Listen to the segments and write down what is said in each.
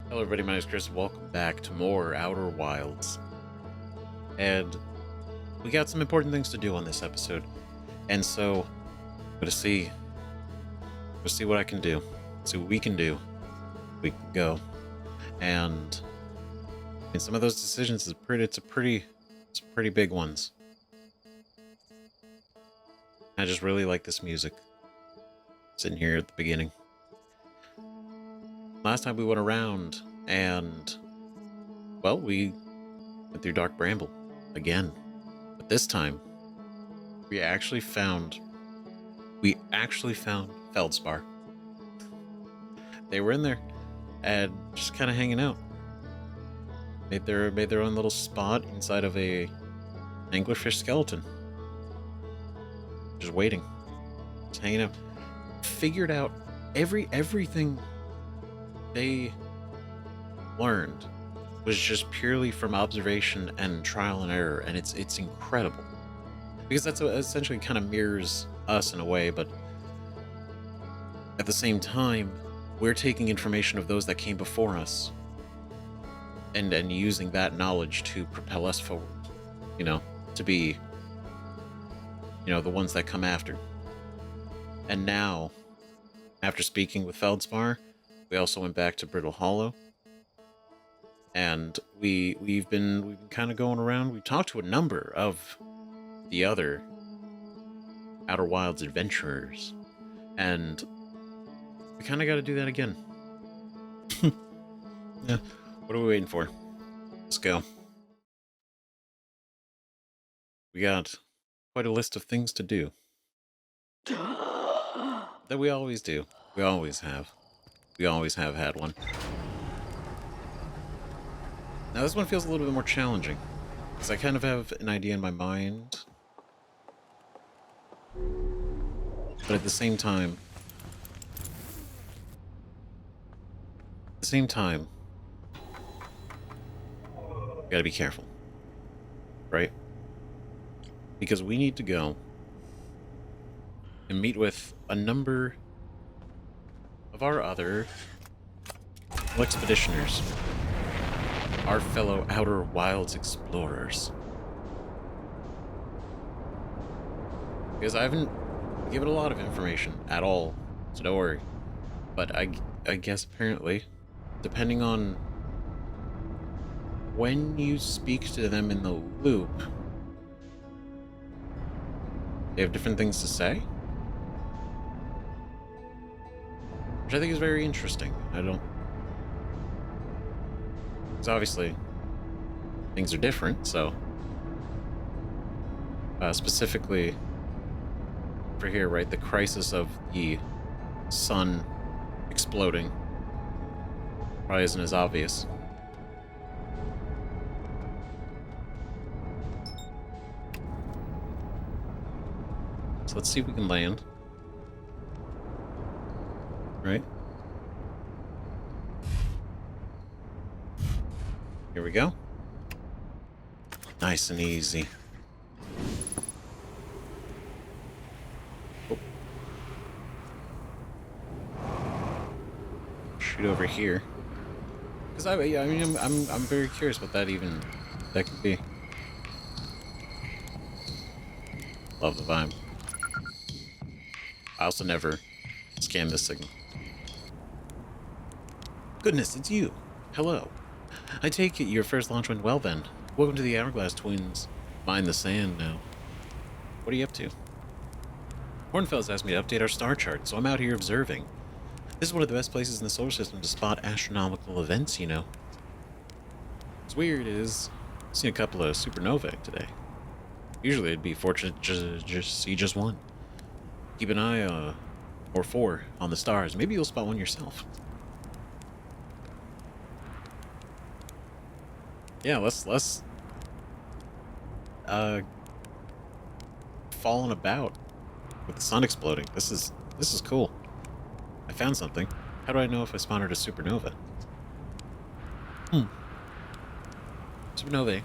Hello everybody, my name is Chris. Welcome back to more Outer Wilds. And we got some important things to do on this episode. And so I'm gonna see what I can do. See what we can do. We can go. And some of those decisions is pretty big ones. I just really like this music. Sitting here at the beginning. Last time we went around and, well, we went through Dark Bramble again. But this time, we actually found Feldspar. They were in there and just kind of hanging out. Made their own little spot inside of a anglerfish skeleton. Just waiting. Just hanging out. Figured out everything they learned was just purely from observation and trial and error, and it's incredible because that's essentially kind of mirrors us in a way, but at the same time we're taking information of those that came before us and using that knowledge to propel us forward, to be the ones that come after. And now, after speaking with Feldspar, we also went back to Brittle Hollow, and we've been kind of going around. We've talked to a number of the other Outer Wilds adventurers, and we kind of got to do that again. Yeah, what are we waiting for? Let's go. We got quite a list of things to do. That we always do. We always have. We always have had one. Now this one feels a little bit more challenging, because I kind of have an idea in my mind, but at the same time, we gotta be careful, right? Because we need to go and meet with a number of our other expeditioners, our fellow Outer Wilds explorers. Because I haven't given a lot of information at all, so don't worry. But I guess apparently, depending on when you speak to them in the loop, they have different things to say. Which I think is very interesting. Because obviously, things are different, so... specifically, for here, right, the crisis of the sun exploding probably isn't as obvious. So let's see if we can land. Right? Here we go. Nice and easy. Oh. Shoot over here. Because I'm very curious what that could be. Love the vibe. I also never scanned this signal. Goodness, it's you. Hello. I take it your first launch went well then. Welcome to the Hourglass Twins. Mind the sand now. What are you up to? Hornfels asked me to update our star chart, so I'm out here observing. This is one of the best places in the solar system to spot astronomical events, What's weird is I've seen a couple of supernovae today. Usually it'd be fortunate to just see just one. Keep an eye, or 4 on the stars. Maybe you'll spot one yourself. Yeah, let's falling about with the sun exploding. This is cool. I found something. How do I know if I spotted a supernova? Supernovae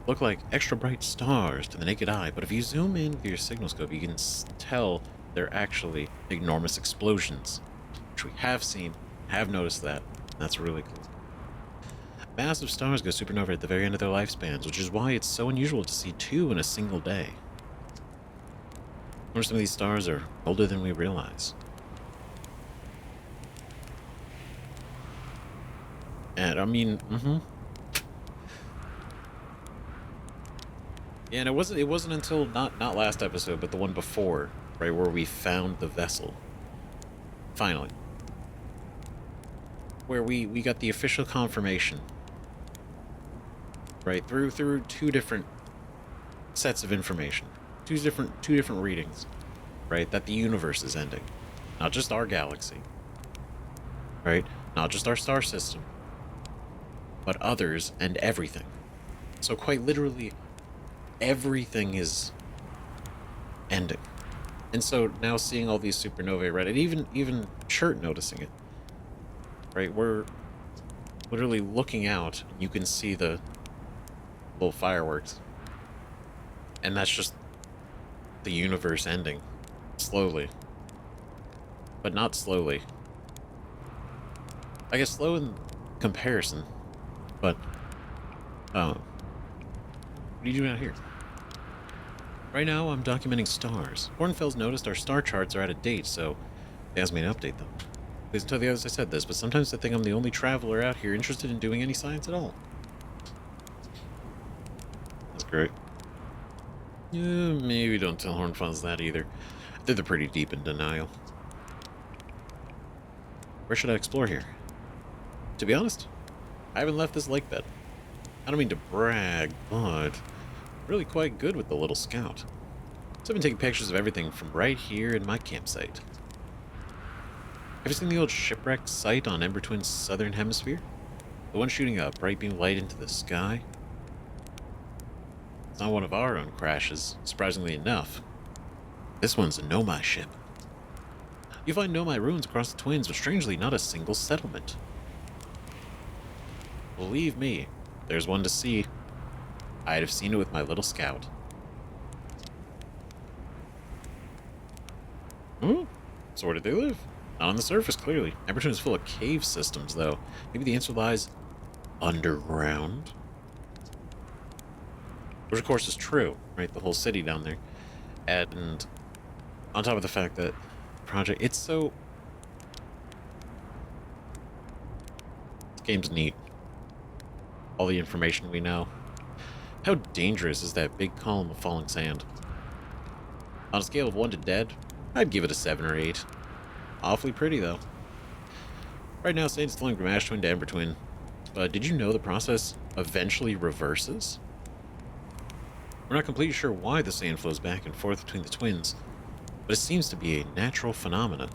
look like extra bright stars to the naked eye, but if you zoom in with your signal scope, you can tell they're actually enormous explosions, which we have seen, have noticed that. That's really cool. Massive stars go supernova at the very end of their lifespans, which is why it's so unusual to see two in a single day. I wonder some of these stars are older than we realize. And I mean, yeah, and it wasn't until not last episode, but the one before, right, where we found the vessel. Finally. Where we got the official confirmation. Right, through two different sets of information. Two different readings. Right, that the universe is ending. Not just our galaxy. Right? Not just our star system. But others and everything. So quite literally, everything is ending. And so now seeing all these supernovae, right, and even Chert noticing it, right, we're literally looking out, and you can see the little fireworks. And that's just the universe ending. Slowly. But not slowly. I guess slow in comparison. But, what are you doing out here? Right now, I'm documenting stars. Hornfels noticed our star charts are out of date, so they asked me to update them. Please tell the others I said this, but sometimes I think I'm the only traveler out here interested in doing any science at all. That's great. Yeah, maybe don't tell Hornfels that either. They're pretty deep in denial. Where should I explore here? To be honest, I haven't left this lake bed. I don't mean to brag, but really quite good with the little scout. So I've been taking pictures of everything from right here in my campsite. Have you seen the old shipwreck site on Ember Twin's southern hemisphere? The one shooting a bright beam of light into the sky? It's not one of our own crashes, surprisingly enough. This one's a Nomai ship. You find Nomai ruins across the Twins, but strangely not a single settlement. Believe me, there's one to see. I'd have seen it with my little scout. So where do they live? Not on the surface, clearly. Emberton is full of cave systems, though. Maybe the answer lies underground? Which, of course, is true, right? The whole city down there. And on top of the fact that project, it's so... This game's neat. All the information we know. How dangerous is that big column of falling sand? On a scale of 1 to dead, I'd give it a 7 or 8. Awfully pretty, though. Right now, sand's flowing from Ash Twin to Ember Twin. But did you know the process eventually reverses? We're not completely sure why the sand flows back and forth between the twins, but it seems to be a natural phenomenon.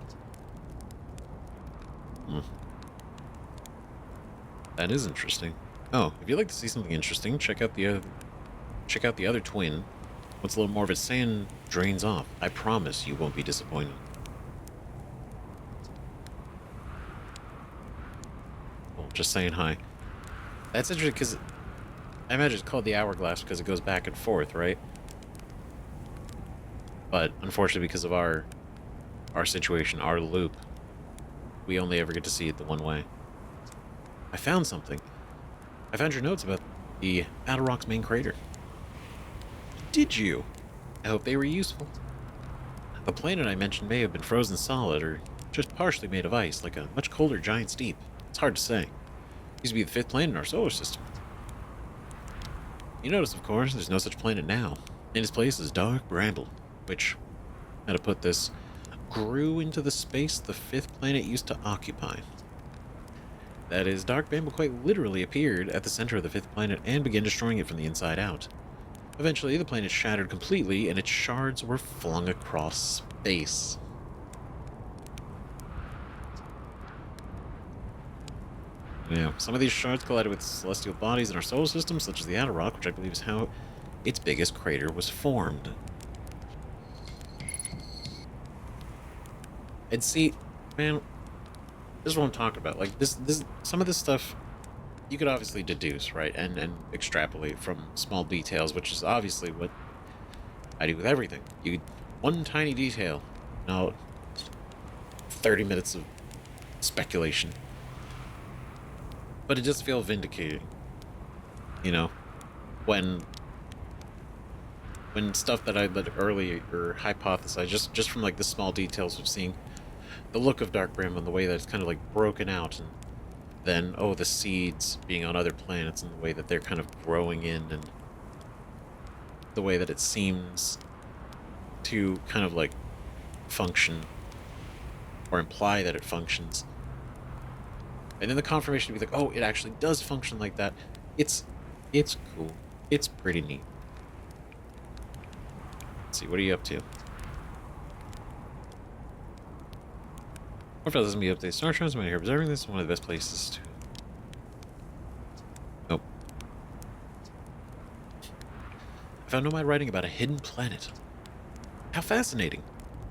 That is interesting. Oh, if you'd like to see something interesting, check out the other twin. Once a little more of its sand drains off, I promise you won't be disappointed. Oh, just saying hi. That's interesting because I imagine it's called the hourglass because it goes back and forth, right? But unfortunately, because of our situation, our loop, we only ever get to see it the one way. I found something. I found your notes about the Atarock's main crater. Did you? I hope they were useful. The planet I mentioned may have been frozen solid or just partially made of ice, like a much colder giant steep. It's hard to say. It used to be the 5th planet in our solar system. You notice, of course, there's no such planet now. In its place is dark bramble, which, how to put this, grew into the space the 5th planet used to occupy. That is, dark bramble quite literally appeared at the center of the 5th planet and began destroying it from the inside out. Eventually, the planet shattered completely, and its shards were flung across space. Yeah, some of these shards collided with celestial bodies in our solar system, such as the Atarock, which I believe is how its biggest crater was formed. And see, man, this is what I'm talking about. Like, this some of this stuff you could obviously deduce, right? And extrapolate from small details, which is obviously what I do with everything. One tiny detail. Now, 30 minutes of speculation. But it just feels vindicating, you know, when stuff that I had earlier hypothesized, just from like the small details of seeing the look of Dark Brim and the way that it's kind of like broken out, and then the seeds being on other planets and the way that they're kind of growing in, and the way that it seems to kind of like function or imply that it functions. And then the confirmation to be like, oh, it actually does function like that. It's cool. It's pretty neat. Let's see, what are you up to? What doesn't be update? Star Treks, here observing this is one of the best places to. Nope. I found Nomai writing about a hidden planet. How fascinating.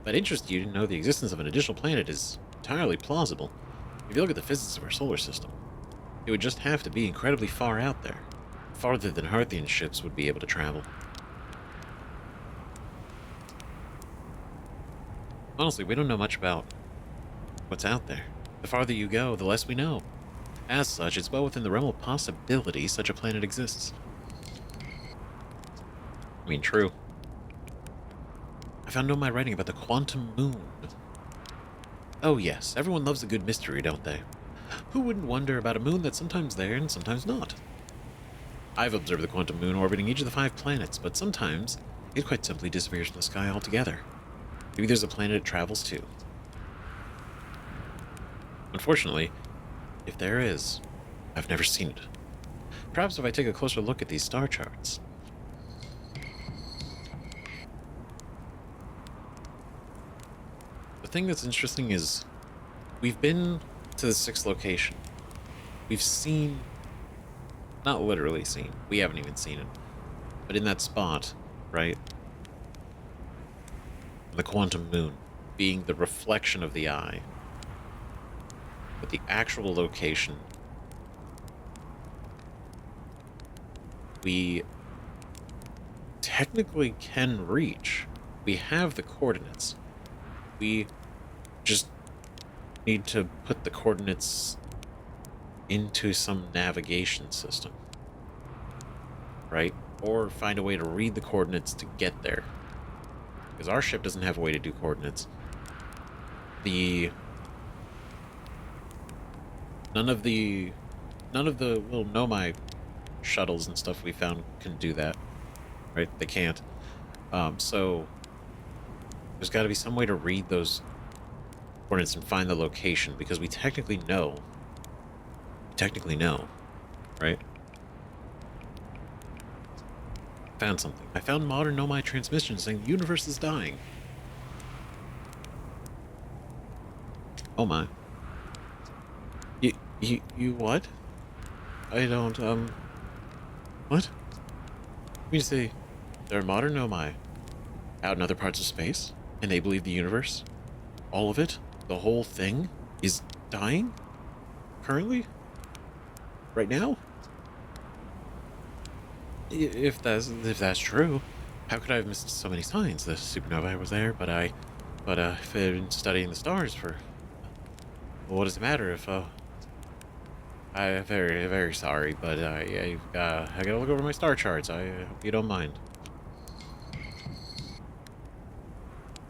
If it interests you to know the existence of an additional planet is entirely plausible. If you look at the physics of our solar system, it would just have to be incredibly far out there. Farther than Harthian ships would be able to travel. Honestly, we don't know much about what's out there. The farther you go, the less we know. As such, it's well within the realm of possibility such a planet exists. I mean, true. I found Nomai writing about the quantum moon. Oh yes, everyone loves a good mystery, don't they? Who wouldn't wonder about a moon that's sometimes there and sometimes not? I've observed the quantum moon orbiting each of the 5 planets, but sometimes it quite simply disappears from the sky altogether. Maybe there's a planet it travels to. Unfortunately, if there is, I've never seen it. Perhaps if I take a closer look at these star charts. The thing that's interesting is we've been to the 6th location. We've seen, not literally seen, we haven't even seen it, but in that spot, right? The quantum moon being the reflection of the eye. But the actual location, we technically can reach. We have the coordinates. We just need to put the coordinates into some navigation system, right? Or find a way to read the coordinates to get there. Because our ship doesn't have a way to do coordinates. None of the little Nomai shuttles and stuff we found can do that, right? They can't. So there's got to be some way to read those coordinates and find the location, because we technically know. Right? Found something. I found modern Nomai transmission saying the universe is dying. Oh my. You what? I don't, what? You mean to say there are modern Nomai out in other parts of space, and they believe the universe, all of it, the whole thing, is dying? Currently? Right now? If that's true, how could I have missed so many signs? The supernova was there, but I've been studying the stars for. Well, what does it matter if I'm very, very sorry, but I gotta look over my star charts. I hope you don't mind.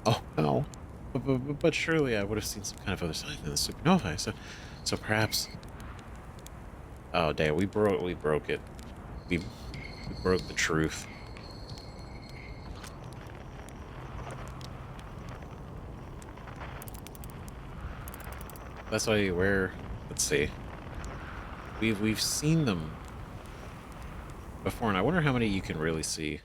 Oh no, but surely I would have seen some kind of other sign than the supernova. So perhaps. Oh damn, we broke it. We broke the truth. That's why let's see. We've seen them before, and I wonder how many you can really see.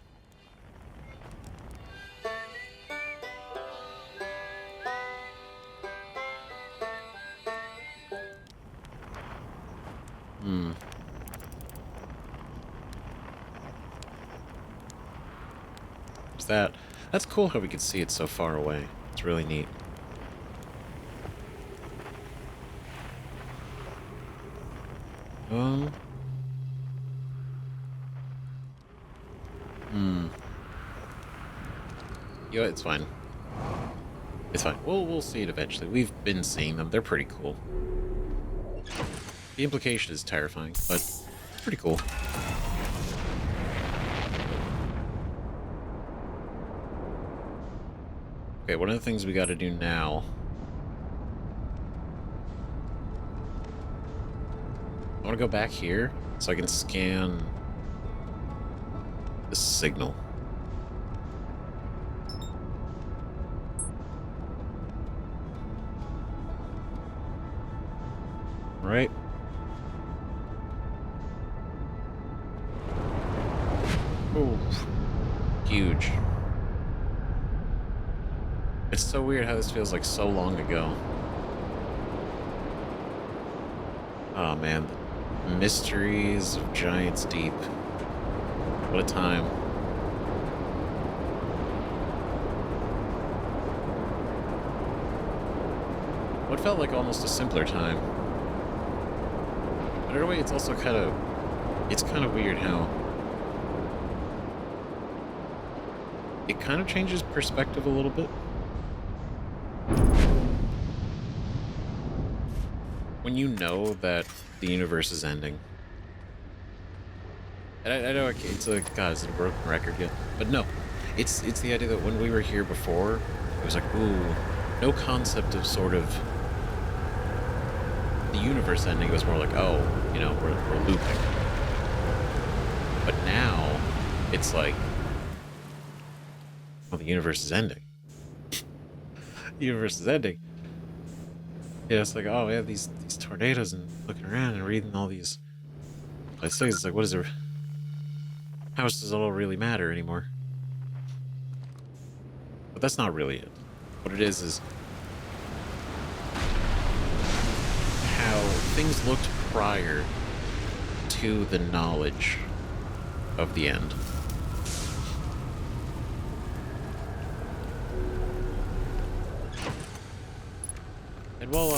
There's that. That's cool how we can see it so far away. It's really neat. Yeah, it's fine. It's fine. We'll see it eventually. We've been seeing them. They're pretty cool. The implication is terrifying, but pretty cool. Okay, one of the things we gotta do now... I want to go back here so I can scan the signal. Right? Oh, huge. It's so weird how this feels like so long ago. Oh man, the mysteries of Giants Deep. What a time. What felt like almost a simpler time. But in a way, it's also kind of weird how it kind of changes perspective a little bit. When you know that the universe is ending. And I know it's like, God, is it a broken record yet? But no, it's the idea that when we were here before, it was like, ooh, no concept of sort of the universe ending. It was more like, oh, you know, we're looping. But now, it's like, well, the universe is ending. The universe is ending. Yeah, it's like, oh, we have these tornadoes and looking around and reading all these things. It's like, what is there? How much does it all really matter anymore? But that's not really it. What it is how things looked prior to the knowledge of the end. And while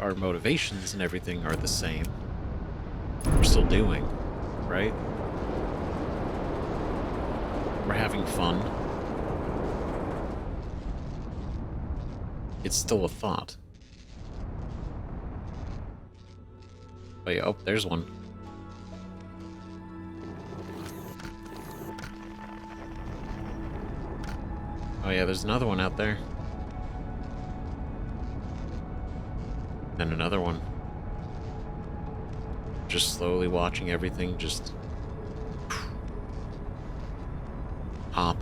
our motivations and everything are the same, we're still doing, right? We're having fun. It's still a thought. Wait, oh, there's one. Oh yeah, there's another one out there. And another one. Just slowly watching everything just pop.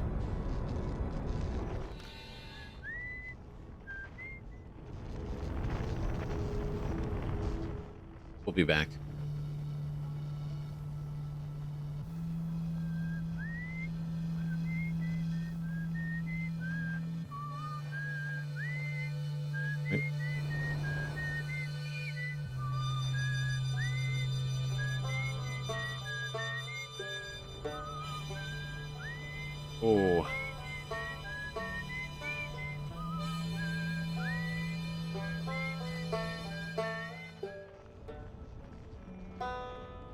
We'll be back. Right. Oh.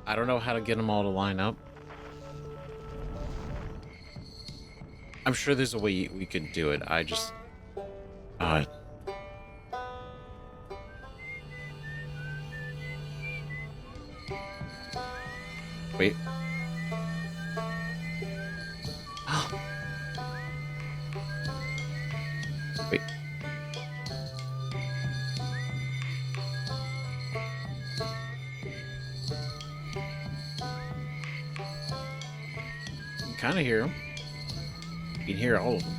I don't know how to get them all to line up. I'm sure there's a way we could do it. I just... wait. Wait. You can kind of hear them. You can hear all of them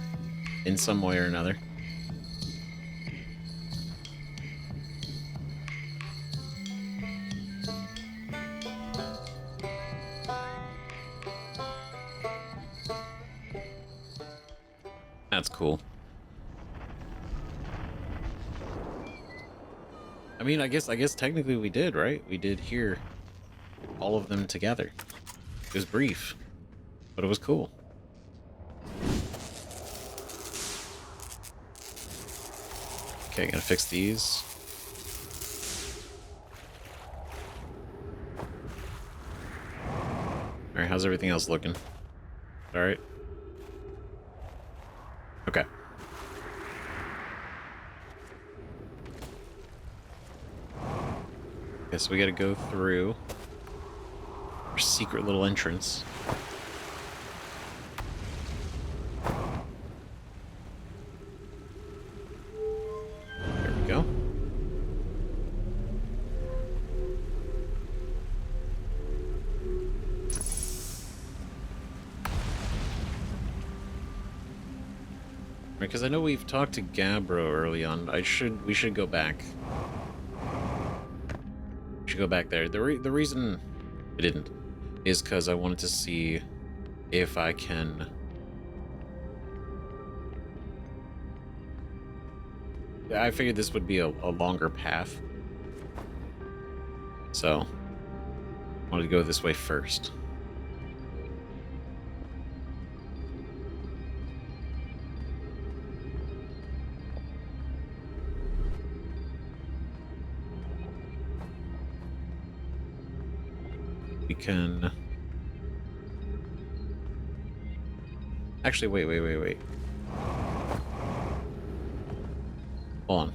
in some way or another. That's cool. I mean, I guess technically we did, right? We did hear all of them together. It was brief, but it was cool. Okay, gonna fix these. Alright, how's everything else looking? Alright. Okay. Okay, so we gotta go through our secret little entrance. There we go. Because I know we've talked to Gabbro early on. We should go back. We should go back there. The reason I didn't is because I wanted to see if I can. I figured this would be a longer path, so I wanted to go this way first. We can... Actually, wait. Hold on.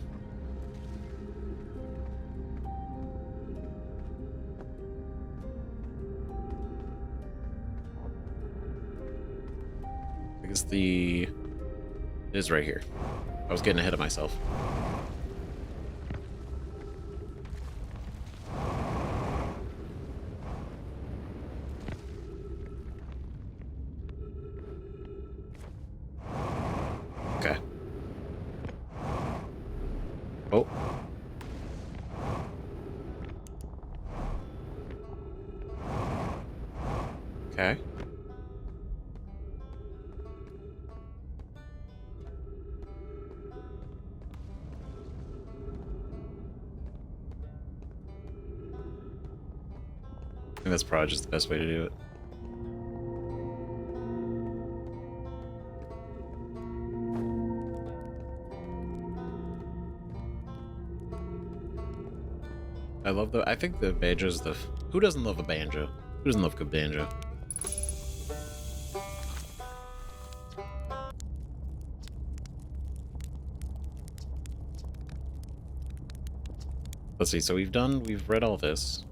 I guess it is right here. I was getting ahead of myself. Okay. Oh. Okay. I think that's probably just the best way to do it. I think the banjo's who doesn't love a banjo? Who doesn't love good banjo? Let's see, so we've read all this.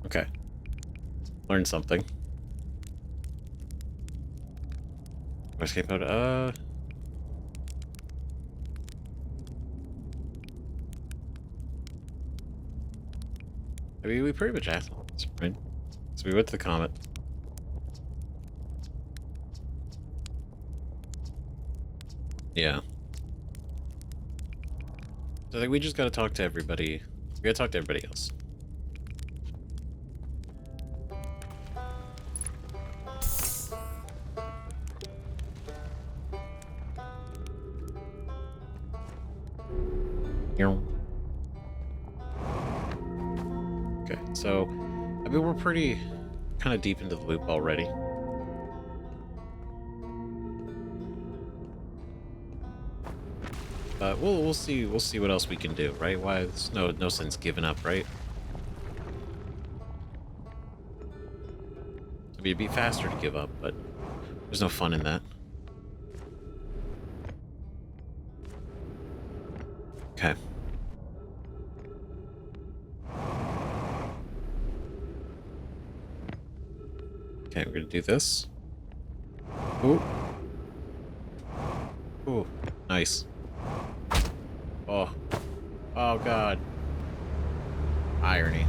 Okay. Learned something. Escape mode, I mean, we pretty much asked all this, right? So we went to the comet. Yeah. So I think we just gotta talk to everybody. We gotta talk to everybody else. Okay, so I mean we're pretty kind of deep into the loop already. But we'll see what else we can do, right? Why there's no sense giving up, right? I mean it'd be faster to give up, but there's no fun in that. Okay. Okay, we're gonna do this. Ooh. Ooh, nice. Oh. Oh, God. Irony.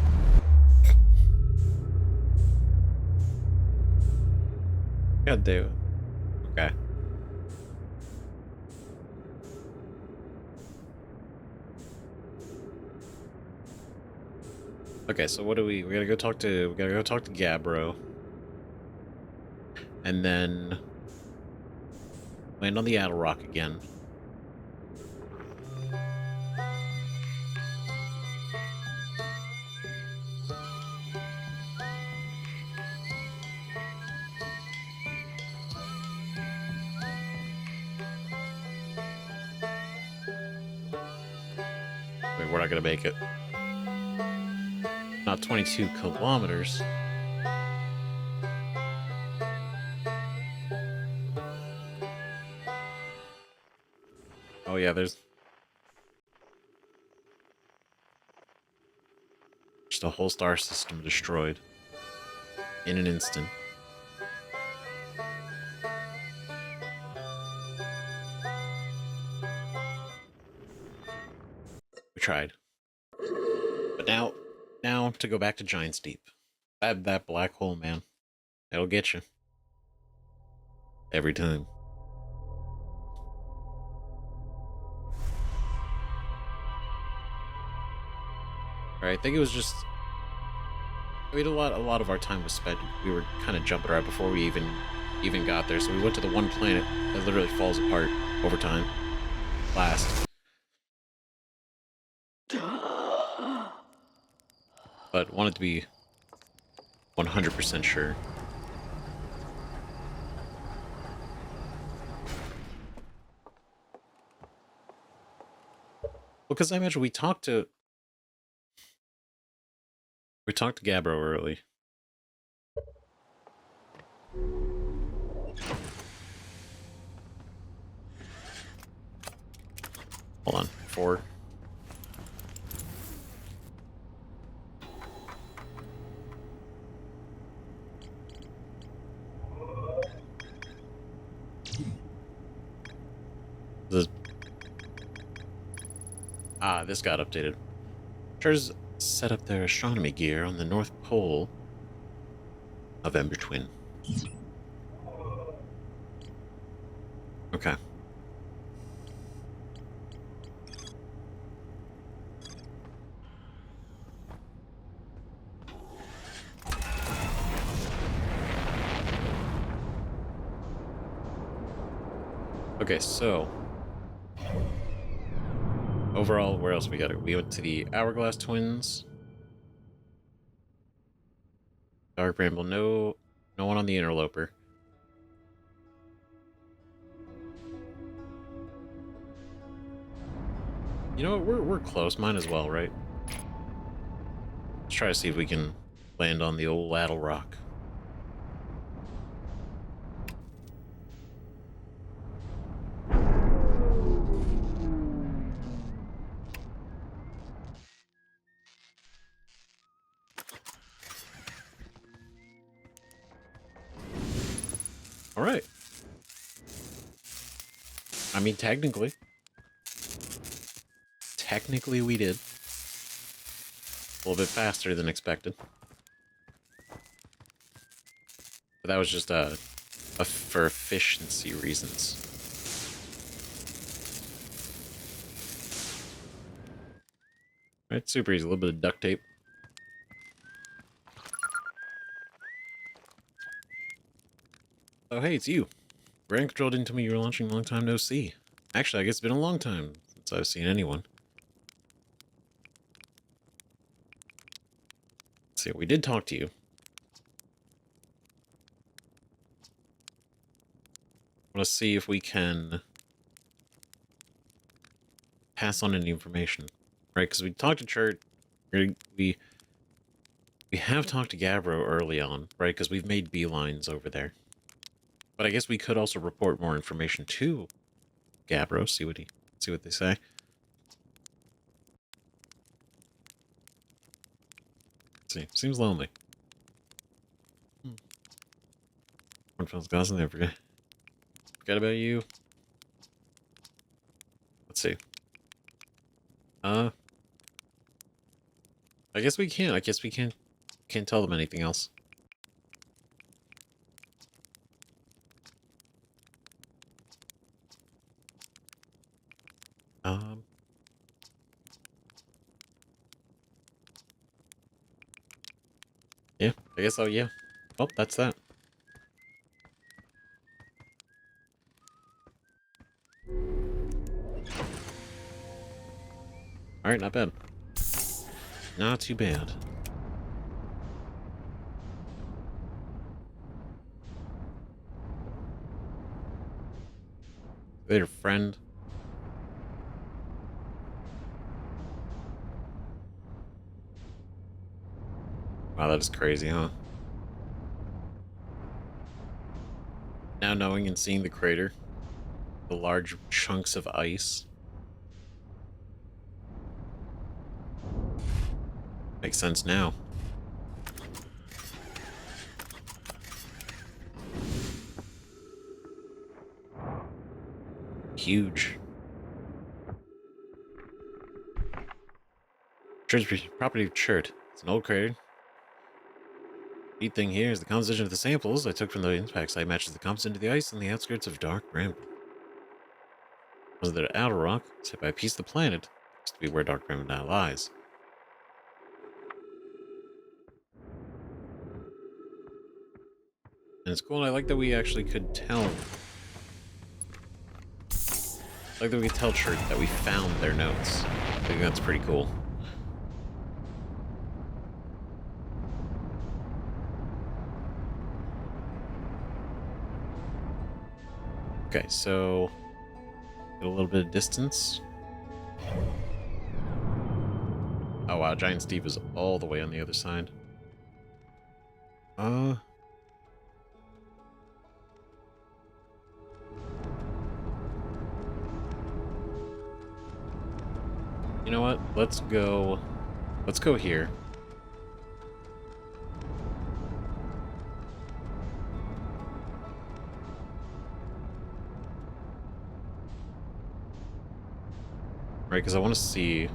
God damn it. Okay. Okay, so what do we gotta go talk to Gabbro. And then land on the Addle Rock again. Wait, we're not gonna make it. Not 22 kilometers. Oh yeah, there's just a whole star system destroyed in an instant. We tried. But now to go back to Giant's Deep. That black hole, man. That'll get you. Every time. Alright, I think it was just... I mean, a lot of our time was spent. We were kind of jumping right before we even got there. So we went to the one planet that literally falls apart over time. Last. But wanted to be 100% sure. Because I imagine we talked to Gabbro early. Hold on, 4. This got updated. Chart's set up their astronomy gear on the North Pole of Ember Twin. Okay. Okay, so overall, where else we got? We went to the Hourglass Twins. Dark Bramble, no one on the Interloper. You know what? We're close. Might as well, right? Let's try to see if we can land on the old Laddle Rock. All right. I mean, technically we did. A little bit faster than expected. But that was just for efficiency reasons. All right, super easy. A little bit of duct tape. Oh, hey, it's you. Ground Control didn't tell me you were launching. Long time no see. Actually, I guess it's been a long time since I've seen anyone. Let's see, we did talk to you. I want to see if we can pass on any information, right? Because we talked to Chert. We have talked to Gabbro early on, right? Because we've made beelines over there. But I guess we could also report more information to Gabbro, see what they say. Let's see, seems lonely. Cornfield's Gosling, there. Forgot about you. Let's see. I guess we can. I guess we can't tell them anything else. Yeah, I guess so, yeah. Well, that's that. Alright, not bad. Not too bad. Later, friend. Wow, that is crazy, huh? Now knowing and seeing the crater, the large chunks of ice, Makes sense now. Huge. Chert's property of Chert. It's an old crater. Neat thing here is the composition of the samples I took from the impact site matches the composition of the ice on the outskirts of Dark Bramble. Was the outer rock, set by a piece of the planet, used to be where Dark Bramble now lies. And it's cool, and I like that we actually could tell. I like that we could tell Chert that we found their notes. I think that's pretty cool. Okay, so get a little bit of distance. Oh wow, Giant Steve is all the way on the other side. You know what? Let's go here. Right, because I want to see.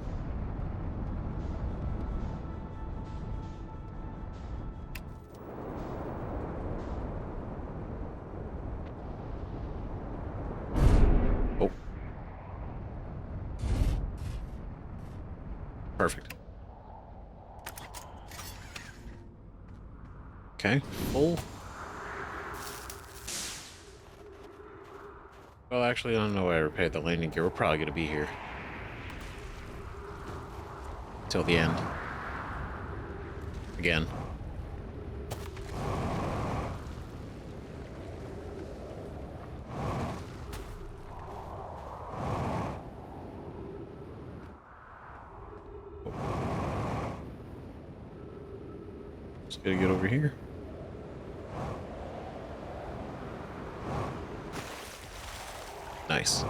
Oh. Perfect. Okay, full. Well, actually, I don't know why I repaired the landing gear. We're probably going to be here till the end. Again. Just gotta get over here. Nice.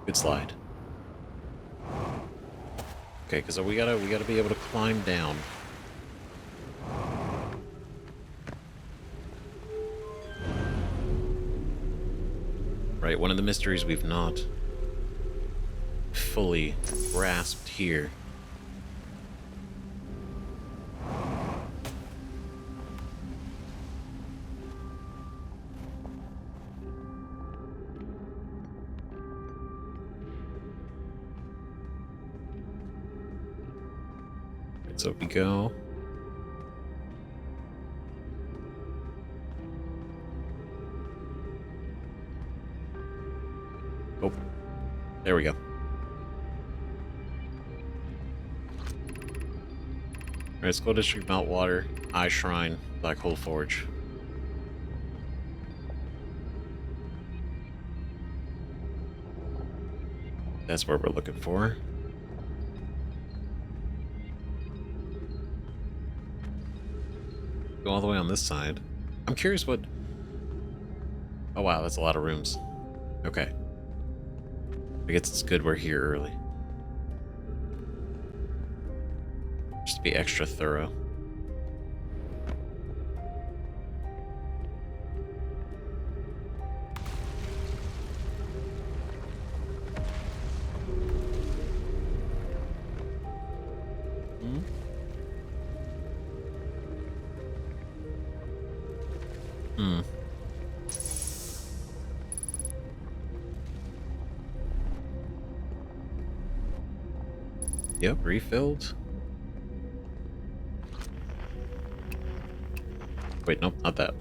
Good slide. Okay, because we gotta be able to climb down. Right, one of the mysteries we've not fully grasped here. So if we go. Oh, there we go. Alright, School District, Meltwater, Eye Shrine, Black Hole Forge. That's what we're looking for. Go all the way on this side. I'm curious what... Oh wow, that's a lot of rooms. Okay. I guess it's good we're here early. Just to be extra thorough. Yep, refilled. Wait, nope, not that.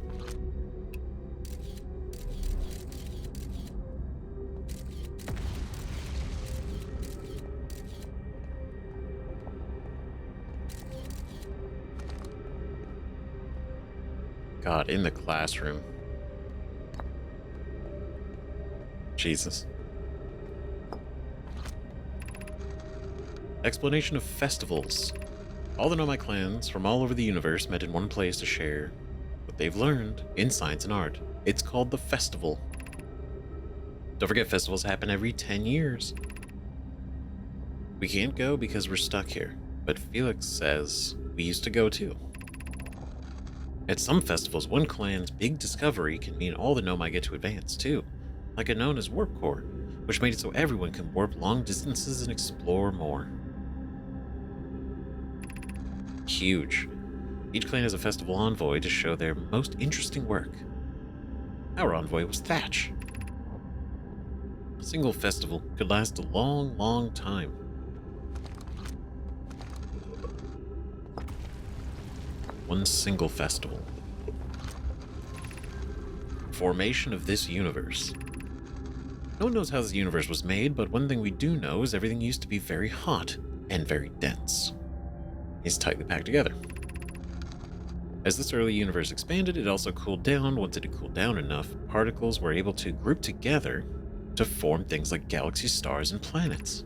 God, in the classroom. Jesus. Explanation of festivals. All the Nomai clans from all over the universe met in one place to share what they've learned in science and art. It's called the festival. Don't forget, festivals happen every 10 years. We can't go because we're stuck here. but Felix says we used to go too. At some festivals, one clan's big discovery can mean all the Nomai get to advance too, like a known as Warp Core, which made it so everyone can warp long distances and explore more. Huge. Each clan has a festival envoy to show their most interesting work. Our envoy was Thatch. A single festival could last a long, long time. One single festival. Formation of this universe. No one knows how this universe was made, but one thing we do know is everything used to be very hot and very dense. It's tightly packed together. As this early universe expanded, it also cooled down. Once it had cooled down enough, particles were able to group together to form things like galaxies, stars, and planets.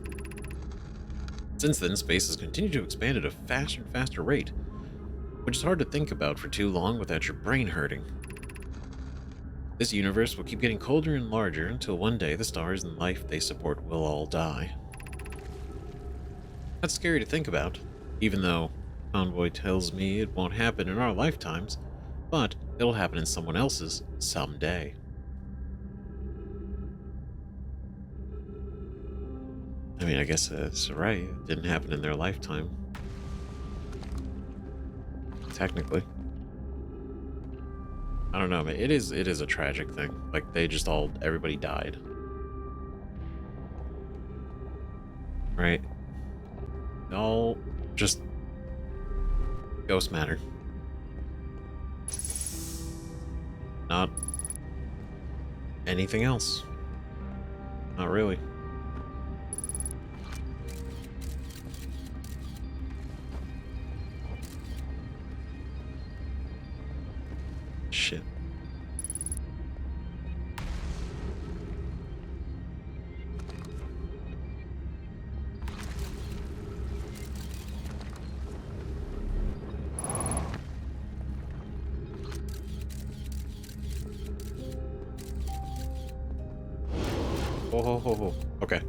Since then, space has continued to expand at a faster and faster rate, which is hard to think about for too long without your brain hurting. This universe will keep getting colder and larger until one day the stars and life they support will all die. That's scary to think about, even though Convoy tells me it won't happen in our lifetimes, but it'll happen in someone else's someday. I mean, I guess that's right. It didn't happen in their lifetime. Technically. I don't know, man. It is a tragic thing. Like, everybody died. Right? All just ghost matter. Not anything else. Not really. Shit. Oh. Okay.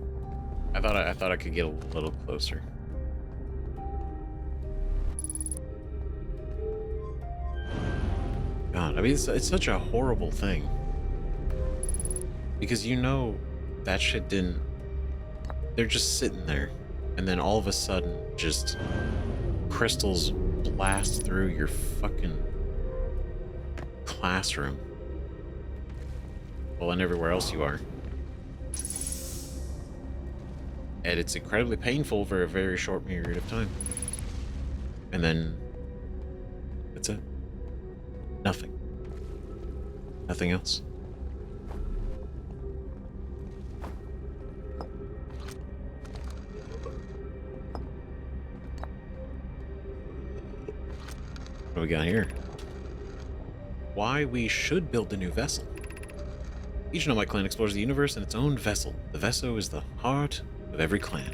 I thought I could get a little closer. God, I mean, it's such a horrible thing. Because that shit didn't... They're just sitting there. And then all of a sudden, just crystals blast through your fucking classroom. Well, and everywhere else you are. And it's incredibly painful for a very short period of time. And then... that's it. Nothing. Nothing else. What do we got here? Why we should build a new vessel. Each Nomai clan explores the universe in its own vessel. The vessel is the heart of every clan.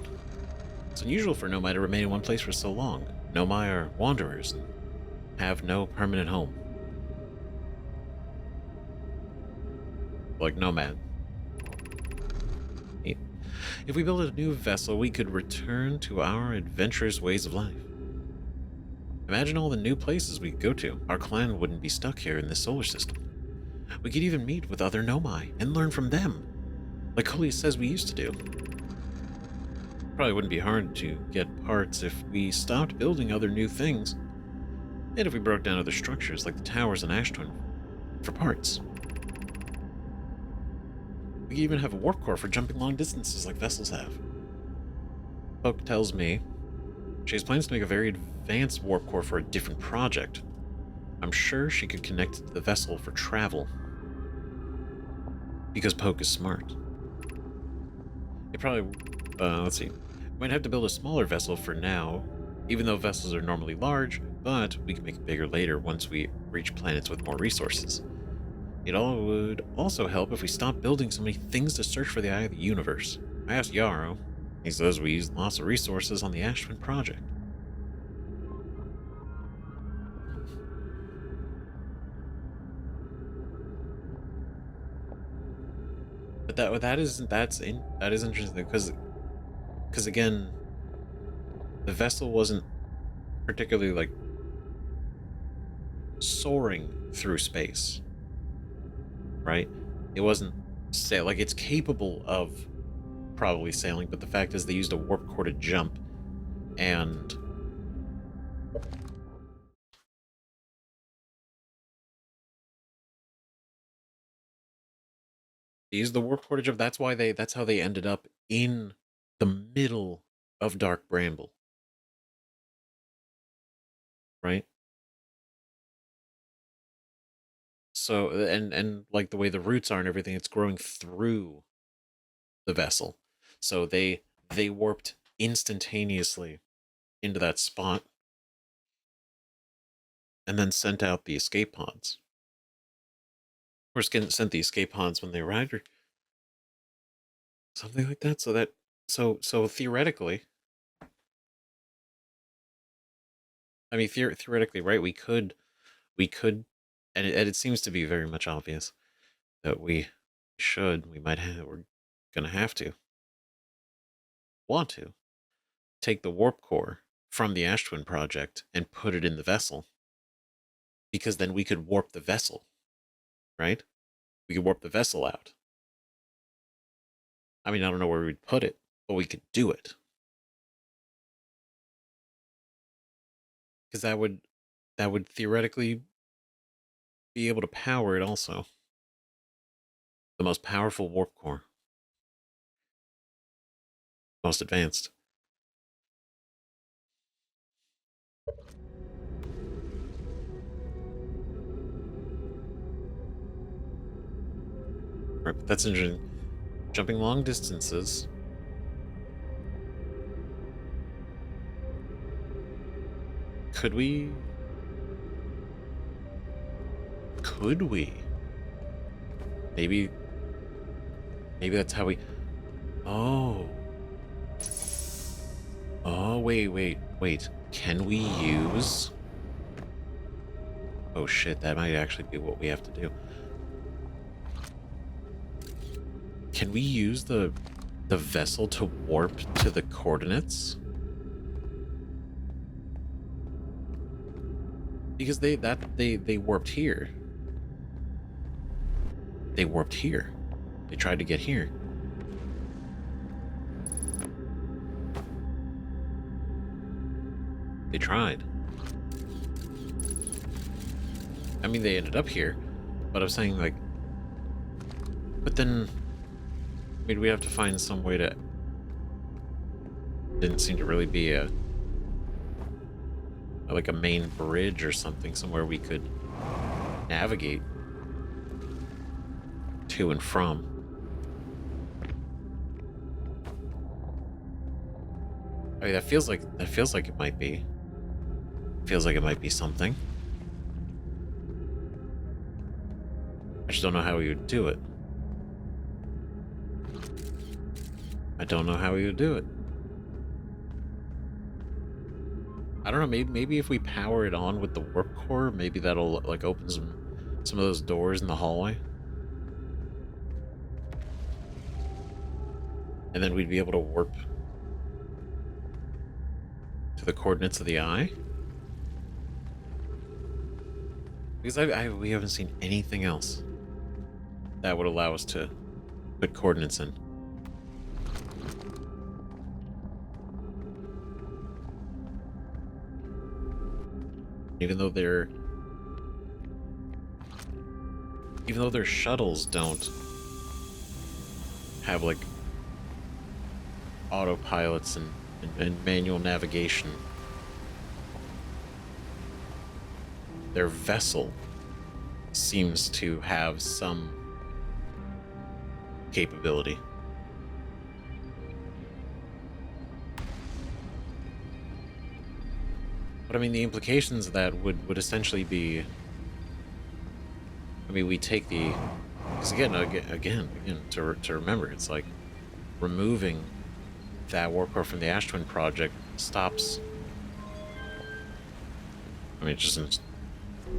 It's unusual for Nomai to remain in one place for so long. Nomai are wanderers and have no permanent home. Like Nomad. If we build a new vessel, we could return to our adventurous ways of life. Imagine all the new places we could go to. Our clan wouldn't be stuck here in this solar system. We could even meet with other Nomai and learn from them, like Coleus says we used to do. Probably wouldn't be hard to get parts if we stopped building other new things, and if we broke down other structures like the towers and Ashtwin for parts. We could even have a warp core for jumping long distances like vessels have. Poke tells me she has plans to make a very advanced warp core for a different project. I'm sure she could connect it to the vessel for travel. Because Poke is smart. It probably... let's see. We might have to build a smaller vessel for now, even though vessels are normally large, but we can make it bigger later once we reach planets with more resources. It all would also help if we stopped building so many things to search for the Eye of the Universe. I asked Yarrow. He says we used lots of resources on the Ashtwin project. But that is interesting because again, the vessel wasn't particularly like soaring through space, right? It wasn't like it's capable of probably sailing, but the fact is they used a warp core to jump, and they used the warp core to jump. That's how they ended up in the middle of Dark Bramble, right? So and like the way the roots are and everything, it's growing through the vessel. So they warped instantaneously into that spot and then sent out the escape pods. Or sent the escape pods when they arrived, or something like that. So theoretically, I mean theoretically, right? We could, and it seems to be very much obvious that we might have, we're gonna have to want to take the warp core from the Ash Twin project and put it in the vessel, because then we could warp the vessel, right? We could warp the vessel out. I mean, I don't know where we'd put it, but we could do it. Because that would theoretically be able to power it also. The most powerful warp core. Most advanced. Right, but that's interesting. Jumping long distances. Could we? Could we? Maybe that's how we. Oh. Oh, wait. Can we use? Oh shit, that might actually be what we have to do. Can we use the vessel to warp to the coordinates? Because they warped here. They warped here. They tried to get here. They tried. I mean, they ended up here, but I'm saying, like, but then, I mean, we have to find some way to. Didn't seem to really be like a main bridge or something, somewhere we could navigate to and from. I mean, that feels like it might be. Feels like it might be something. I just don't know how we would do it. I don't know how we would do it. I don't know, maybe if we power it on with the warp core, maybe that'll like open some of those doors in the hallway. And then we'd be able to warp to the coordinates of the eye. Because we haven't seen anything else that would allow us to put coordinates in. Even though their shuttles don't have like autopilots and manual navigation, their vessel seems to have some capability. But I mean, the implications of that would essentially be, I mean, we take the, because again, to remember, it's like removing that warp core from the Ash Twin project stops. I mean, it just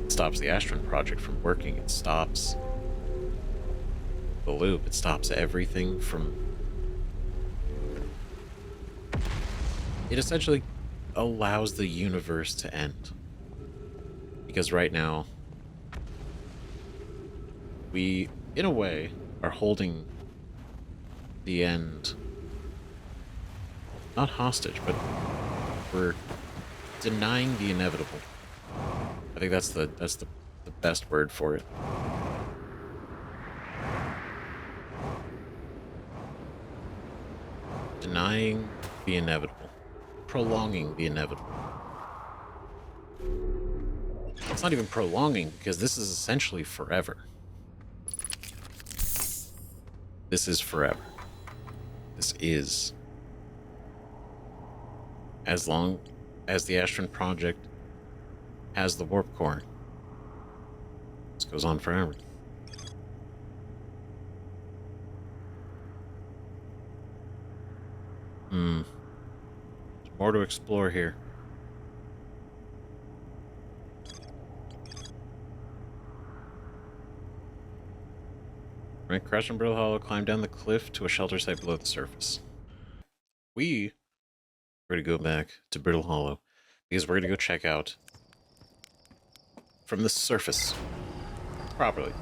stops the Ash Twin project from working. It stops the loop. It stops everything from. It essentially allows the universe to end. Because right now, we, in a way, are holding the end, not hostage, but we're denying the inevitable. I think that's the best word for it. Denying the inevitable. Prolonging the inevitable. It's not even prolonging, because this is essentially forever. This is forever. This is. As long as the Astron Project has the warp core, this goes on forever. There's more to explore here. Right, crash on Brittle Hollow, climb down the cliff to a shelter site below the surface. We're going to go back to Brittle Hollow because we're going to go check out from the surface properly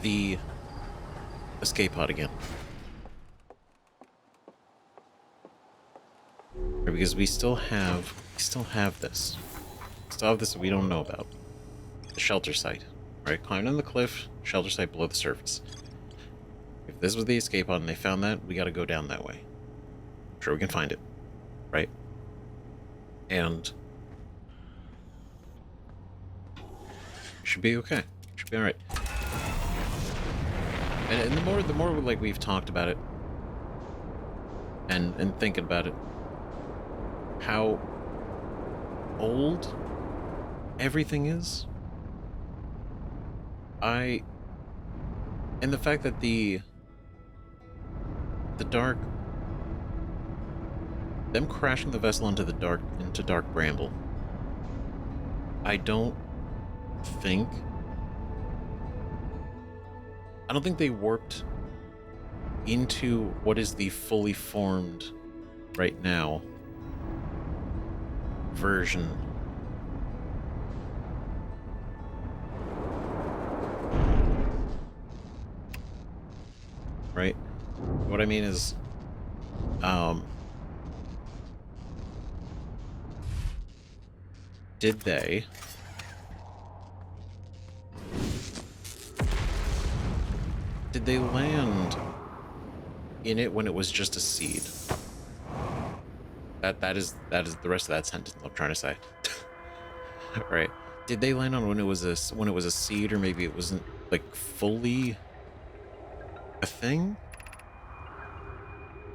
the escape pod again. Right, because we still have this. We still have this that we don't know about. The shelter site. Right? Climb down the cliff, shelter site below the surface. If this was the escape pod and they found that, we gotta go down that way. I'm sure we can find it. Right? And should be okay. Should be alright. And the more like we've talked about it and thinking about it, how old everything is. And the fact that the dark, them crashing the vessel into dark bramble, I don't think they warped into what is the fully formed right now version. Right? What I mean is, did they land in it when it was just a seed? That is the rest of that sentence I'm trying to say. Right? Did they land on when it was a seed, or maybe it wasn't like fully a thing?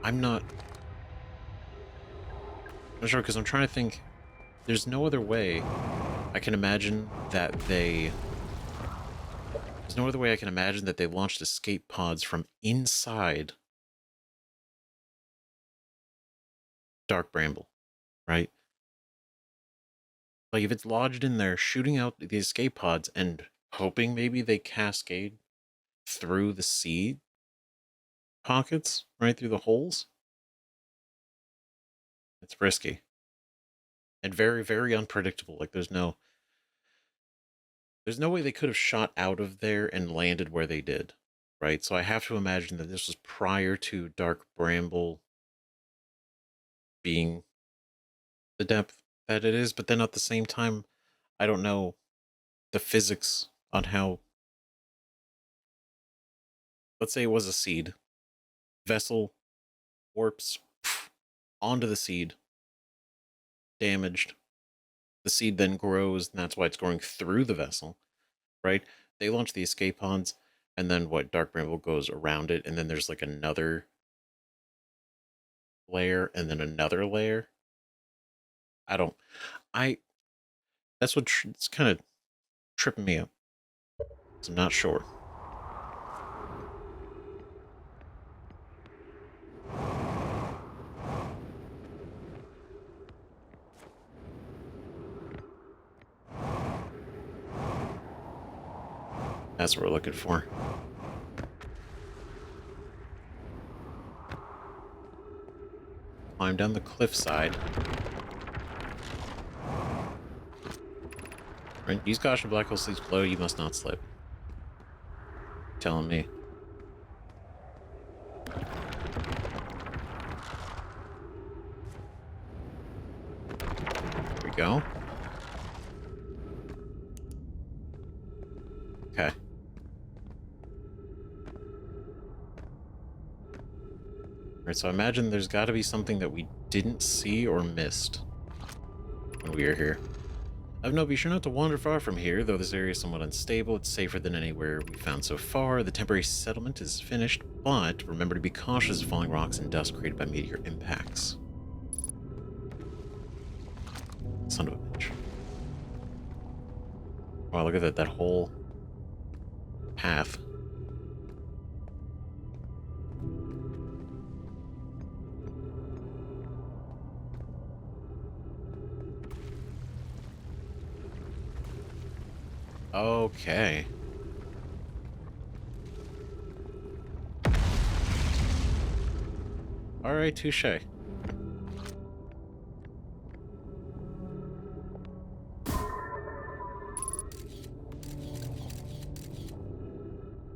I'm not sure, because I'm trying to think. There's no other way I can imagine that they launched escape pods from inside Dark Bramble, right? Like, if it's lodged in there, shooting out the escape pods and hoping maybe they cascade through the seed pockets, right through the holes, it's risky and very, very unpredictable. Like, there's no way they could have shot out of there and landed where they did, right? So I have to imagine that this was prior to Dark Bramble being the depth that it is, but then at the same time, I don't know the physics on how. Let's say it was a seed. Vessel warps onto the seed, damaged. The seed then grows, and that's why it's growing through the vessel, right? They launch the escape pods, and then Dark Bramble goes around it, and then there's like another layer, and then another layer. That's it's kind of tripping me up. I'm not sure. That's what we're looking for. Climb down the cliffside. Right? Use caution, black hole sleeps below, you must not slip. Telling me. There we go. Okay. Alright, so I imagine there's got to be something that we didn't see or missed when we were here. I've no, be sure not to wander far from here, though this area is somewhat unstable. It's safer than anywhere we've found so far. The temporary settlement is finished, but remember to be cautious of falling rocks and dust created by meteor impacts. Son of a bitch. Wow, look at that whole path. Okay. Alright, touche.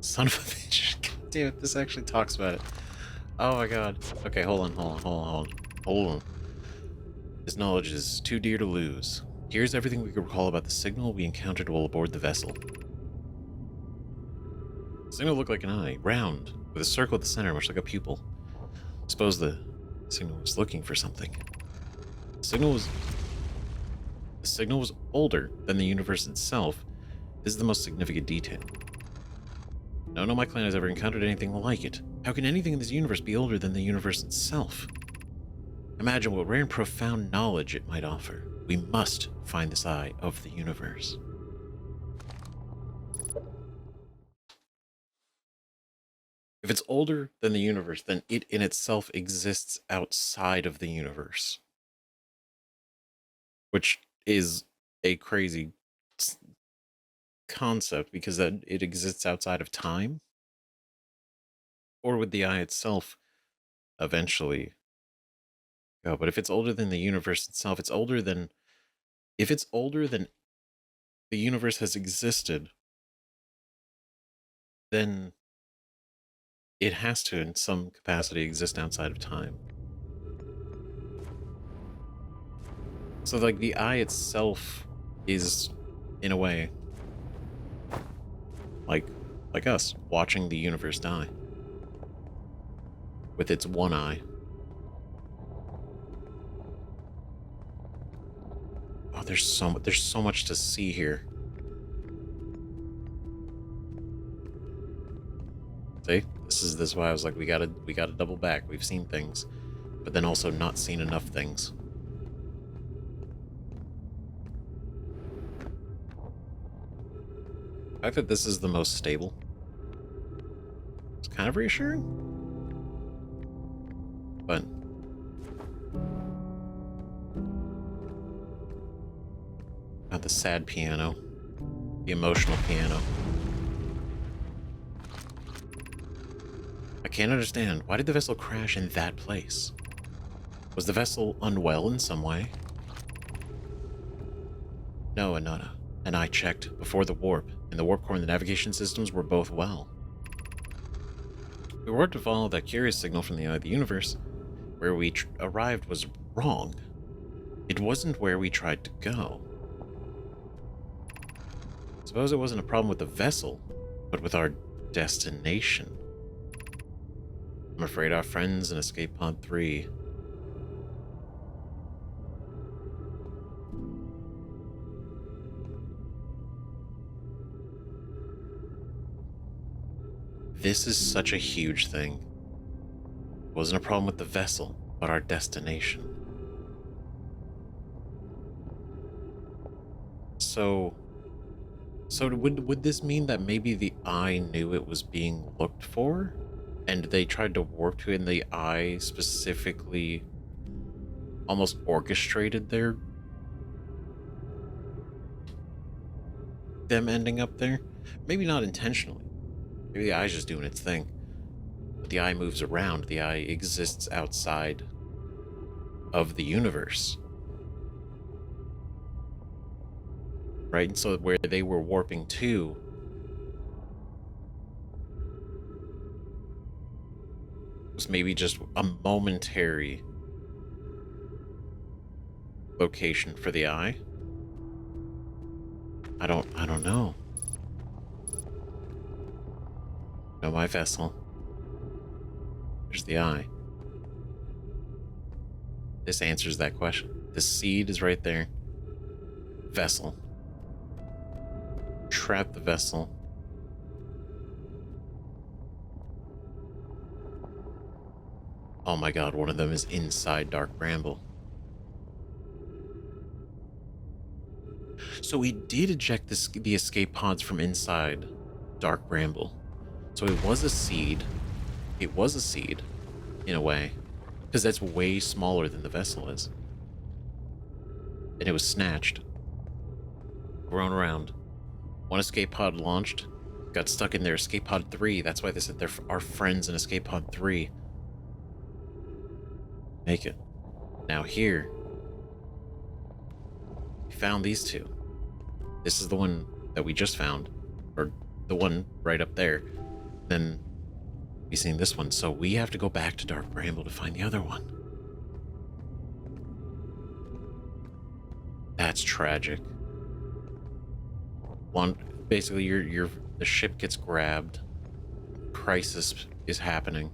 Son of a bitch. God damn it, this actually talks about it. Oh my god. Okay, hold on. This knowledge is too dear to lose. Here's everything we can recall about the signal we encountered while aboard the vessel. The signal looked like an eye, round, with a circle at the center, much like a pupil. Suppose the signal was looking for something. The signal was older than the universe itself. This is the most significant detail. No Nomai clan has ever encountered anything like it. How can anything in this universe be older than the universe itself? Imagine what rare and profound knowledge it might offer. We must find this eye of the universe. If it's older than the universe, then it in itself exists outside of the universe. Which is a crazy concept, because that it exists outside of time. Or would the eye itself eventually go? But if it's older than the universe itself, it's older than... If it's older than the universe has existed, then it has to, in some capacity, exist outside of time. So, like, the eye itself is, in a way, like us, watching the universe die. With its one eye. Oh, there's so much to see here. See? This is why I was like, we gotta double back. We've seen things, but then also not seen enough things. The fact that this is the most stable, it's kind of reassuring. But not the sad piano, the emotional piano. I can't understand. Why did the vessel crash in that place? Was the vessel unwell in some way? No, Anana. And I checked before the warp. In the warp core and the navigation systems were both well. We were to follow that curious signal from the eye of the universe. Where we arrived was wrong. It wasn't where we tried to go. Suppose it wasn't a problem with the vessel, but with our destination. I'm afraid our friends in Escape Pod 3... This is such a huge thing. It wasn't a problem with the vessel, but our destination. So would this mean that maybe the eye knew it was being looked for? And they tried to warp to it, and the eye specifically almost orchestrated them ending up there? Maybe not intentionally. Maybe the eye's just doing its thing. But the eye moves around. The eye exists outside of the universe. right? And so where they were warping to was maybe just a momentary location for the eye. I don't know. No, my vessel. There's the eye. This answers that question. The seed is right there. Vessel. Trap the vessel. Oh my god, one of them is inside Dark Bramble. So we did eject the escape pods from inside Dark Bramble. So it was a seed. It was a seed, in a way. Because that's way smaller than the vessel is. And it was snatched. Thrown around. One escape pod launched. Got stuck in their escape pod 3. That's why they said they're our friends in escape pod 3. Make it. Now here. We found these two. This is the one that we just found. Or the one right up there. Then we seen this one. So we have to go back to Dark Bramble to find the other one. That's tragic. One, basically the ship gets grabbed. Crisis is happening.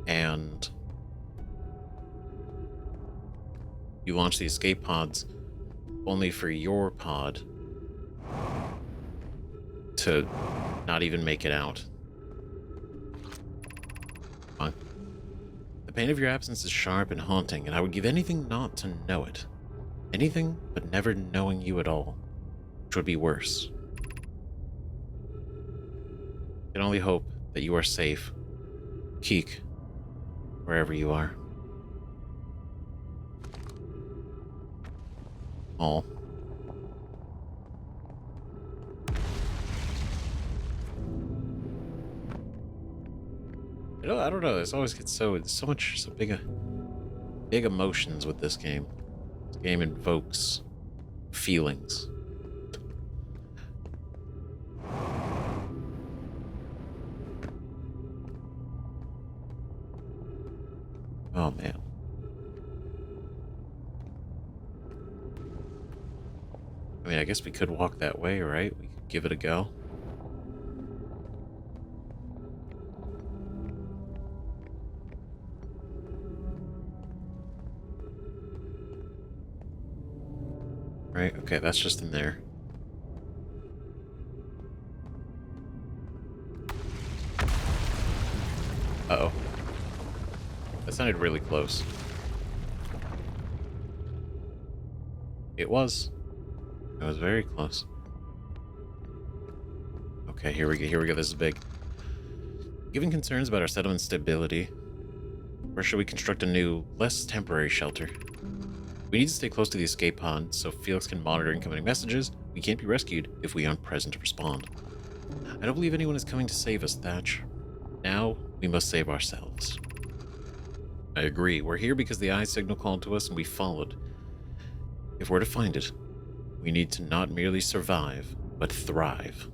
And you launch the escape pods only for your pod to not even make it out. The pain of your absence is sharp and haunting, and I would give anything not to know it. Anything but never knowing you at all, which would be worse. I can only hope that you are safe. Keek, wherever you are. All. I don't know. This always gets so big emotions with this game. This game invokes feelings. Oh man. I mean, I guess we could walk that way, right? We could give it a go. Right, okay, that's just in there. Uh-oh. That sounded really close. It was. It was very close. Okay, here we go, this is big. Given concerns about our settlement stability, where should we construct a new, less temporary shelter? We need to stay close to the escape pod so Felix can monitor incoming messages. We can't be rescued if we aren't present to respond. I don't believe anyone is coming to save us, Thatch. Now, we must save ourselves. I agree. We're here because the eye signal called to us and we followed. If we're to find it, we need to not merely survive, but thrive.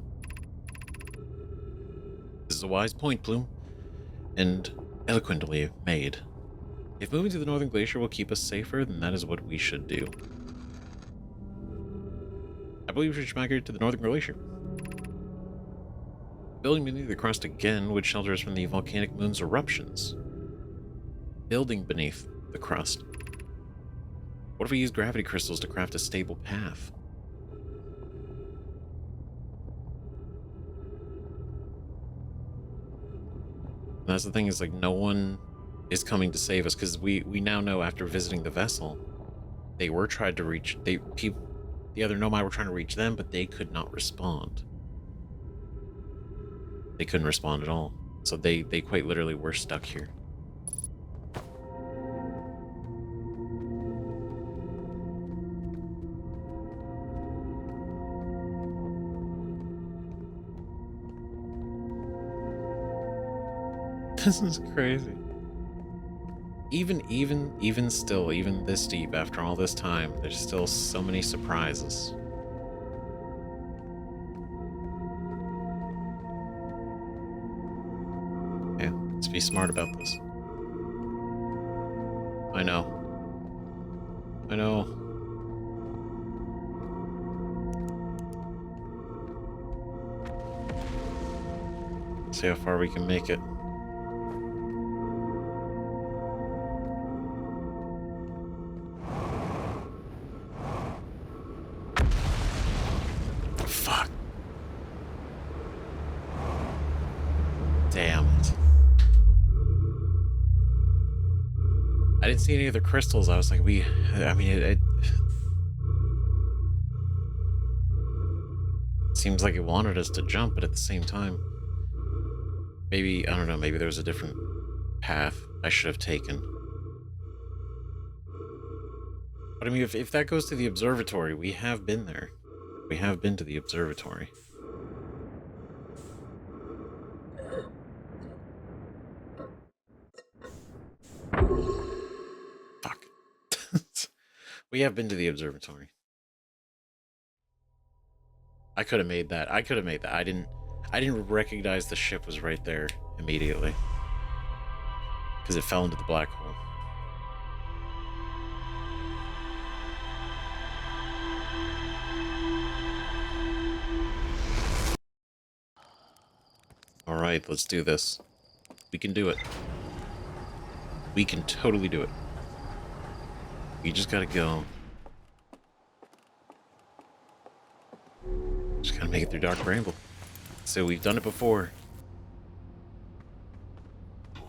This is a wise point, Plume, and eloquently made. If moving to the Northern Glacier will keep us safer, then that is what we should do. I believe we should migrate to the Northern Glacier. Building beneath the crust again would shelter us from the volcanic moon's eruptions. Building beneath the crust. What if we use gravity crystals to craft a stable path? And that's the thing, is like no one is coming to save us, because we now know after visiting the vessel, they were trying to reach, the other Nomai were trying to reach them, but they could not respond. They couldn't respond at all. So they quite literally were stuck here. This is crazy. Even still, even this deep, after all this time, there's still so many surprises. Let's be smart about this. I know. I know. See how far we can make it. Fuck. Damn it. I didn't see any other crystals. I was like, I mean, it seems like it wanted us to jump, but at the same time, maybe, I don't know, maybe there was a different path I should have taken. But I mean, if that goes to the observatory, we have been there. We have been to the observatory. Fuck. We have been to the observatory. I could have made that. I could have made that. I didn't recognize the ship was right there immediately. Because it fell into the black hole. Alright, let's do this. We can do it. We can totally do it. We just gotta go. Just gotta make it through Dark Bramble. So we've done it before.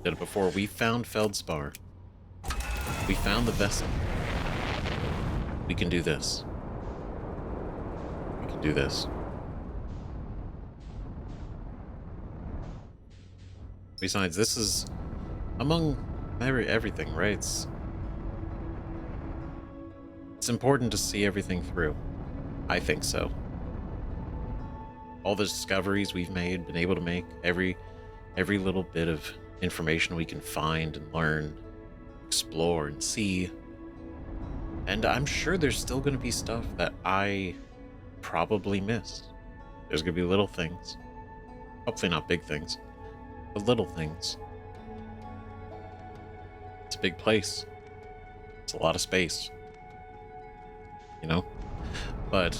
Did it before. We found Feldspar. We found the vessel. We can do this. We can do this. Besides, this is among everything, right? It's important to see everything through. I think so. All the discoveries we've made, been able to make, every little bit of information we can find and learn, explore and see. And I'm sure there's still going to be stuff that I probably missed. There's going to be little things. Hopefully not big things, but little things. It's a big place. It's a lot of space. You know? But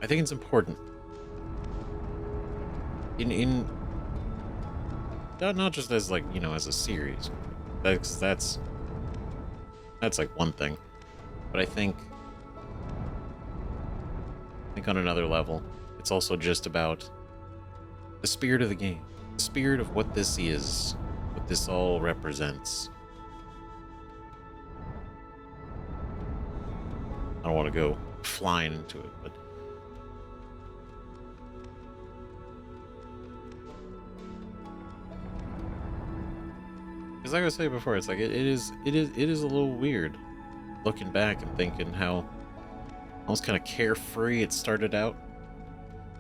I think it's important. In not just as, like, you know, as a series. That's like one thing. But I think on another level, it's also just about the spirit of the game. The spirit of what this is. What this all represents. I don't want to go flying into it, but because like I was saying before, it's like it is a little weird looking back and thinking how almost kind of carefree it started out.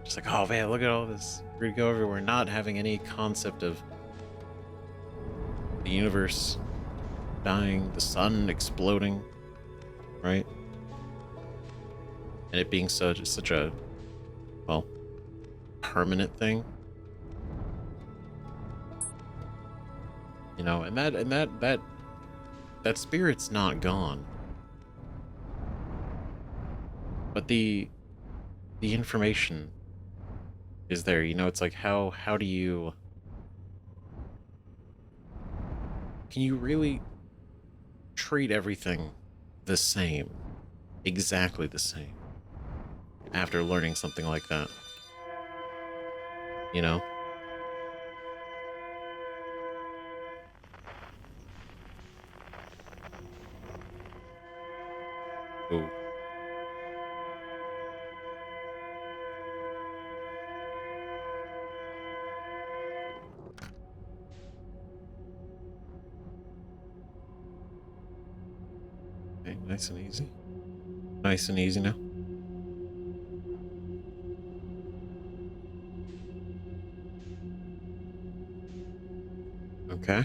Just like, oh man, look at all this. We're gonna go everywhere, not having any concept of the universe dying, the sun exploding, right? And it being such a, well, permanent thing. You know, and that spirit's not gone. But the information is there. You know, it's like how do you, can you really treat everything the same, exactly the same, after learning something like that? You know? Ooh. Okay, nice and easy. Nice and easy now. Okay.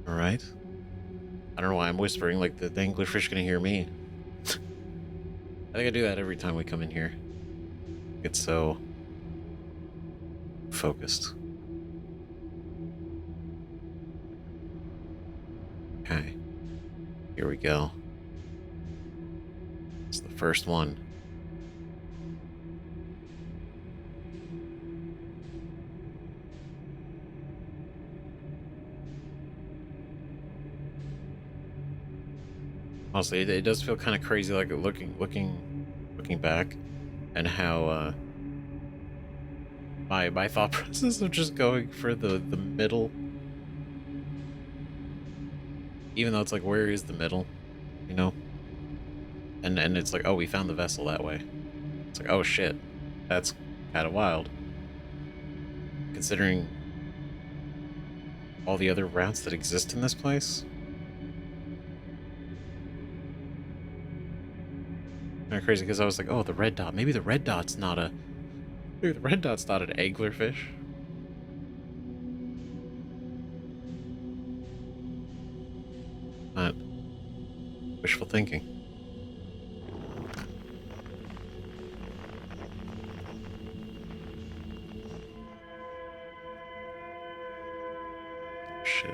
All right. I don't know why I'm whispering, like the anglerfish gonna hear me. I think I do that every time we come in here. It's so focused. Okay. Here we go. It's the first one. Honestly, it does feel kind of crazy, like looking back, and how my thought process of just going for the middle, even though it's like, where is the middle, you know? And it's like, oh, we found the vessel that way. It's like, oh shit, that's kind of wild, considering all the other routes that exist in this place. Kind of crazy because I was like, oh, the red dot. Maybe the red dot's not a. Maybe the red dot's not an anglerfish. Not wishful thinking. Shit.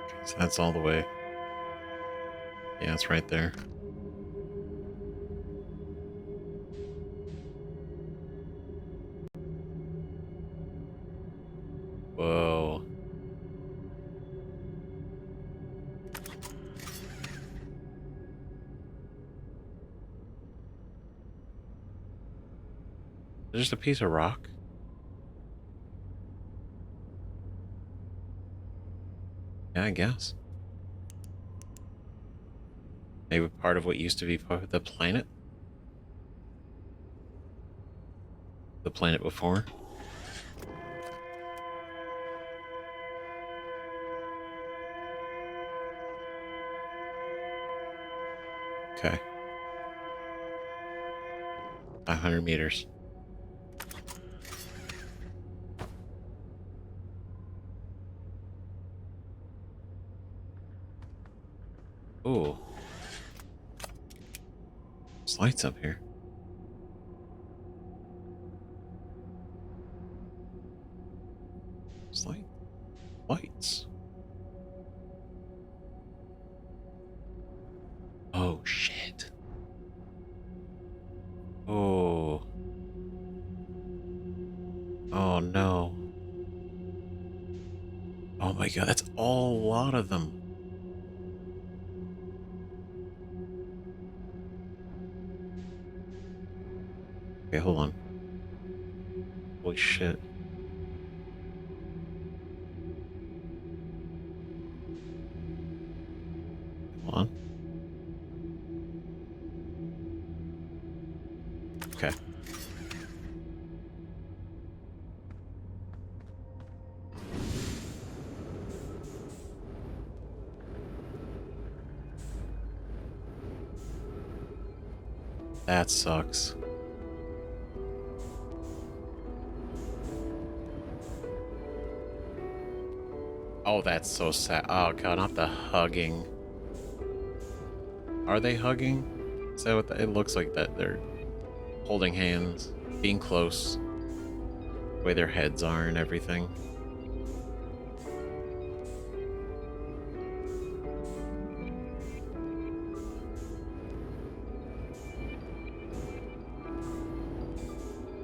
Okay, so that's all the way. Yeah, it's right there. Whoa. There's just a piece of rock. Yeah, I guess. Maybe part of what used to be part of the planet? The planet before? Okay. 500 meters. Ooh. There's lights up here. There's lights. Oh, shit. Oh. Oh, no. Oh my god, that's a lot of them. Okay, hold on. Holy shit. Hold on. Okay. That sucks. Oh, that's so sad. Oh god, not the hugging. Are they hugging? Is that what it looks like? That they're holding hands, being close, the way their heads are and everything.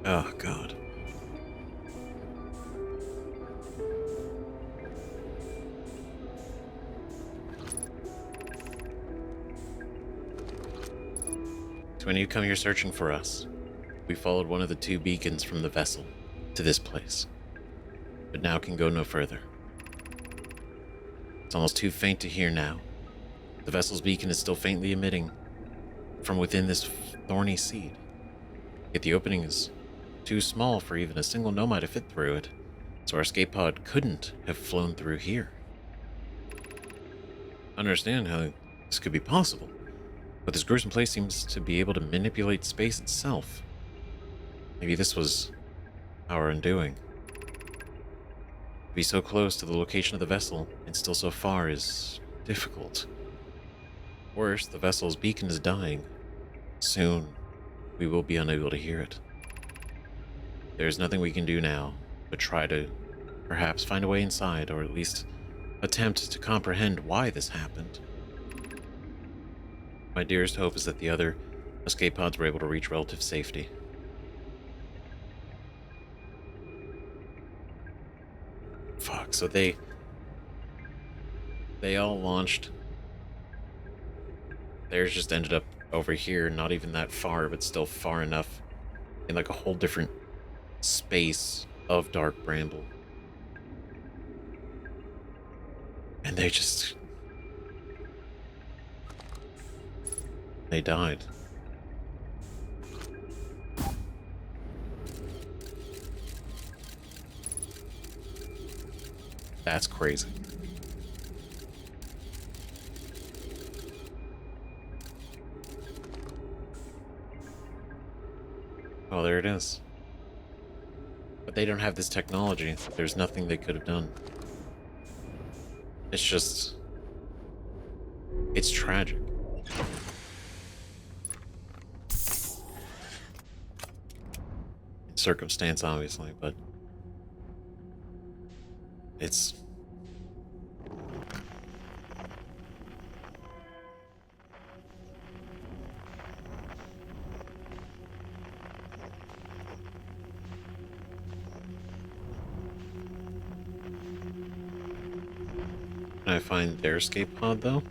Oh god. So when you come here searching for us, we followed one of the two beacons from the vessel to this place, but now can go no further. It's almost too faint to hear now. The vessel's beacon is still faintly emitting from within this thorny seed, yet the opening is too small for even a single Nomai to fit through it, so our escape pod couldn't have flown through here. I understand how this could be possible, but this gruesome place seems to be able to manipulate space itself. Maybe this was our undoing. To be so close to the location of the vessel and still so far is difficult. Worse, the vessel's beacon is dying. Soon, we will be unable to hear it. There is nothing we can do now, but try to perhaps find a way inside, or at least attempt to comprehend why this happened. My dearest hope is that the other escape pods were able to reach relative safety. Fuck, so they all launched. Theirs just ended up over here, not even that far, but still far enough in like a whole different space of dark bramble. And they died. That's crazy. Oh, there it is. But they don't have this technology. There's nothing they could have done. It's just... it's tragic. Circumstance, obviously, but... it's... Can I find their escape pod, though?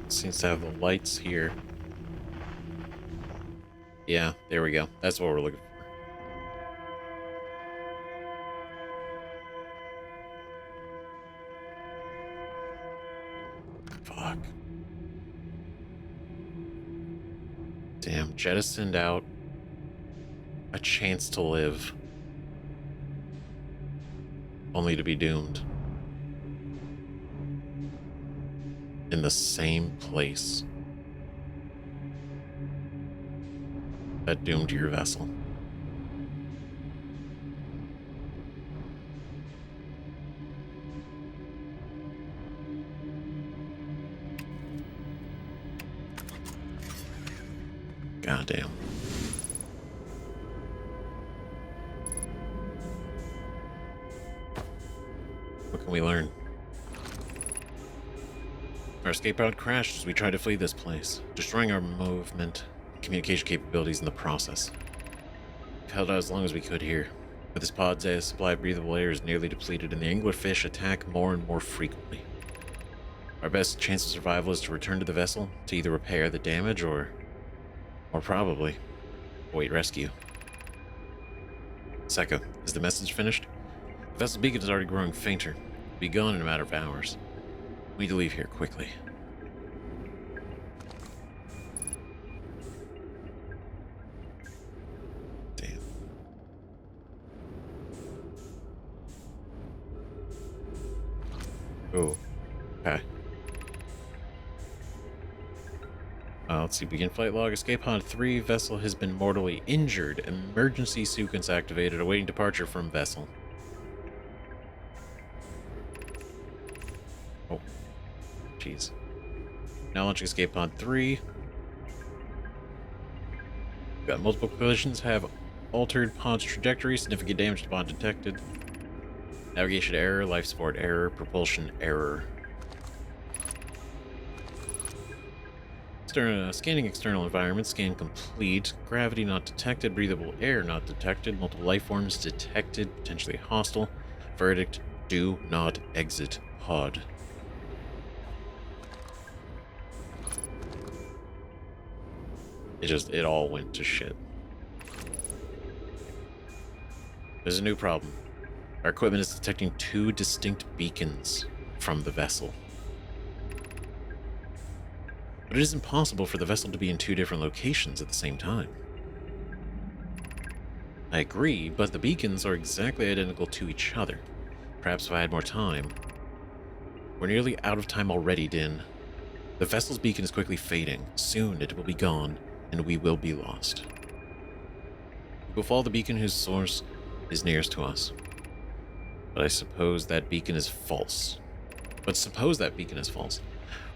Seems to have the lights here. Yeah, there we go. That's what we're looking for. Fuck. Damn, jettisoned out a chance to live, only to be doomed. In the same place that doomed your vessel. Goddamn. What can we learn? Our escape pod crashed as we tried to flee this place, destroying our movement and communication capabilities in the process. We've held out as long as we could here, but this pod's supply of breathable air is nearly depleted and the anglerfish attack more and more frequently. Our best chance of survival is to return to the vessel to either repair the damage or probably await rescue. Psycho, is the message finished? The vessel beacon is already growing fainter. It'll be gone in a matter of hours. We need to leave here quickly. Damn. Oh. Okay. Let's see. Begin flight log. Escape pod 3. Vessel has been mortally injured. Emergency sequence activated. Awaiting departure from vessel. Oh. Jeez. Now launching escape pod 3. Got multiple collisions. Have altered pod's trajectory. Significant damage to pod detected. Navigation error. Life support error. Propulsion error. Scanning external environment. Scan complete. Gravity not detected. Breathable air not detected. Multiple life forms detected. Potentially hostile. Verdict: do not exit pod. It all went to shit. There's a new problem. Our equipment is detecting 2 distinct beacons from the vessel. But it is impossible for the vessel to be in 2 different locations at the same time. I agree, but the beacons are exactly identical to each other. Perhaps if I had more time. We're nearly out of time already, Din. The vessel's beacon is quickly fading. Soon it will be gone, and we will be lost. We'll follow the beacon whose source is nearest to us. But I suppose that beacon is false.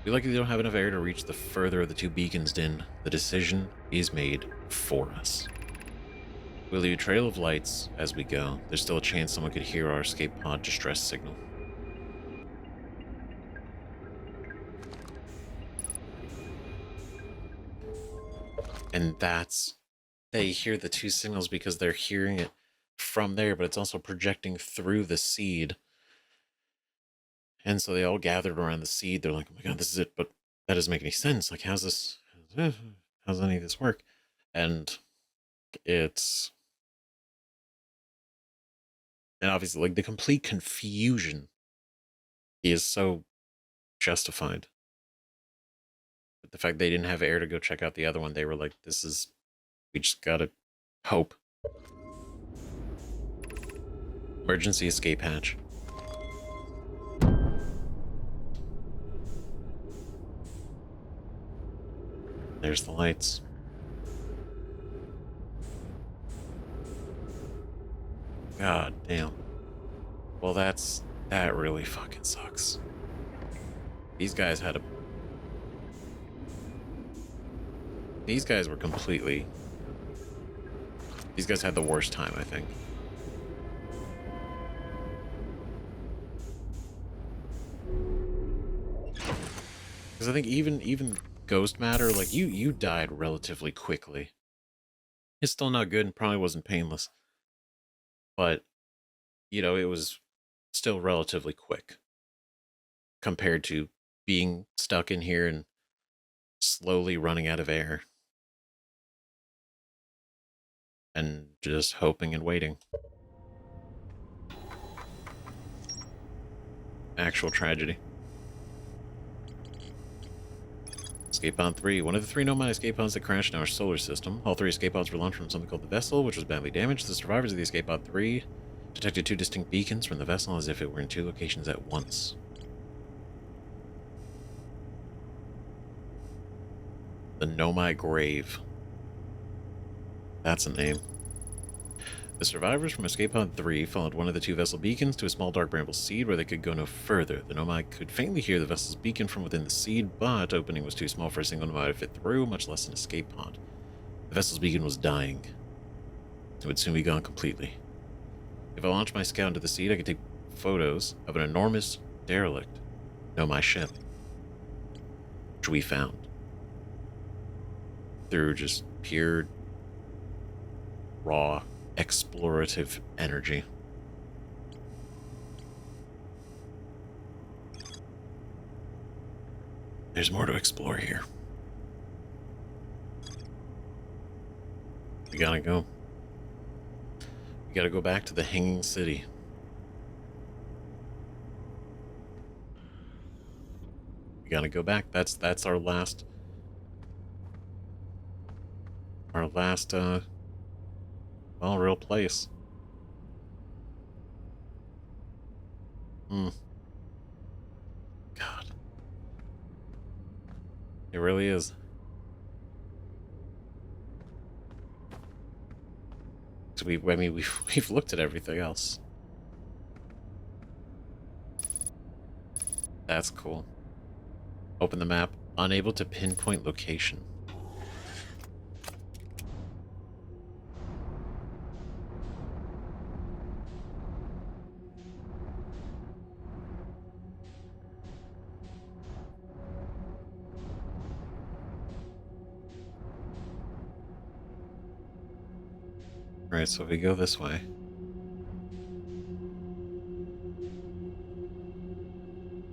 We likely don't have enough air to reach the further of the two beacons, Din. The decision is made for us. We'll leave a trail of lights as we go. There's still a chance someone could hear our escape pod distress signal. And they hear the two signals because they're hearing it from there, but it's also projecting through the seed. And so they all gathered around the seed. They're like, oh my God, this is it. But that doesn't make any sense. Like, how's any of this work? And obviously, like, the complete confusion is so justified. But the fact they didn't have air to go check out the other one, they were like, we just gotta hope. Emergency escape hatch. There's the lights. God damn. Well, that really fucking sucks. These guys were completely... These guys had the worst time, I think. Because I think even ghost matter, like, you died relatively quickly. It's still not good and probably wasn't painless. But, you know, it was still relatively quick compared to being stuck in here and slowly running out of air. And just hoping and waiting. Actual tragedy. Escape pod 3. One of the 3 Nomai escape pods that crashed in our solar system. All 3 escape pods were launched from something called the vessel, which was badly damaged. The survivors of the escape pod 3 detected 2 distinct beacons from the vessel as if it were in 2 locations at once. The Nomai Grave. That's a name. The survivors from Escape Pod 3 followed one of the 2 vessel beacons to a small dark bramble seed where they could go no further. The Nomai could faintly hear the vessel's beacon from within the seed, but opening was too small for a single Nomai to fit through, much less an escape pod. The vessel's beacon was dying. It would soon be gone completely. If I launched my scout into the seed, I could take photos of an enormous derelict Nomai ship, which we found through just pure raw explorative energy. There's more to explore here. We gotta go. We gotta go back to the Hanging City. We gotta go back. That's our last well, real place. God. It really is. So we've looked at everything else. That's cool. Open the map. Unable to pinpoint location. Right, so if we go this way.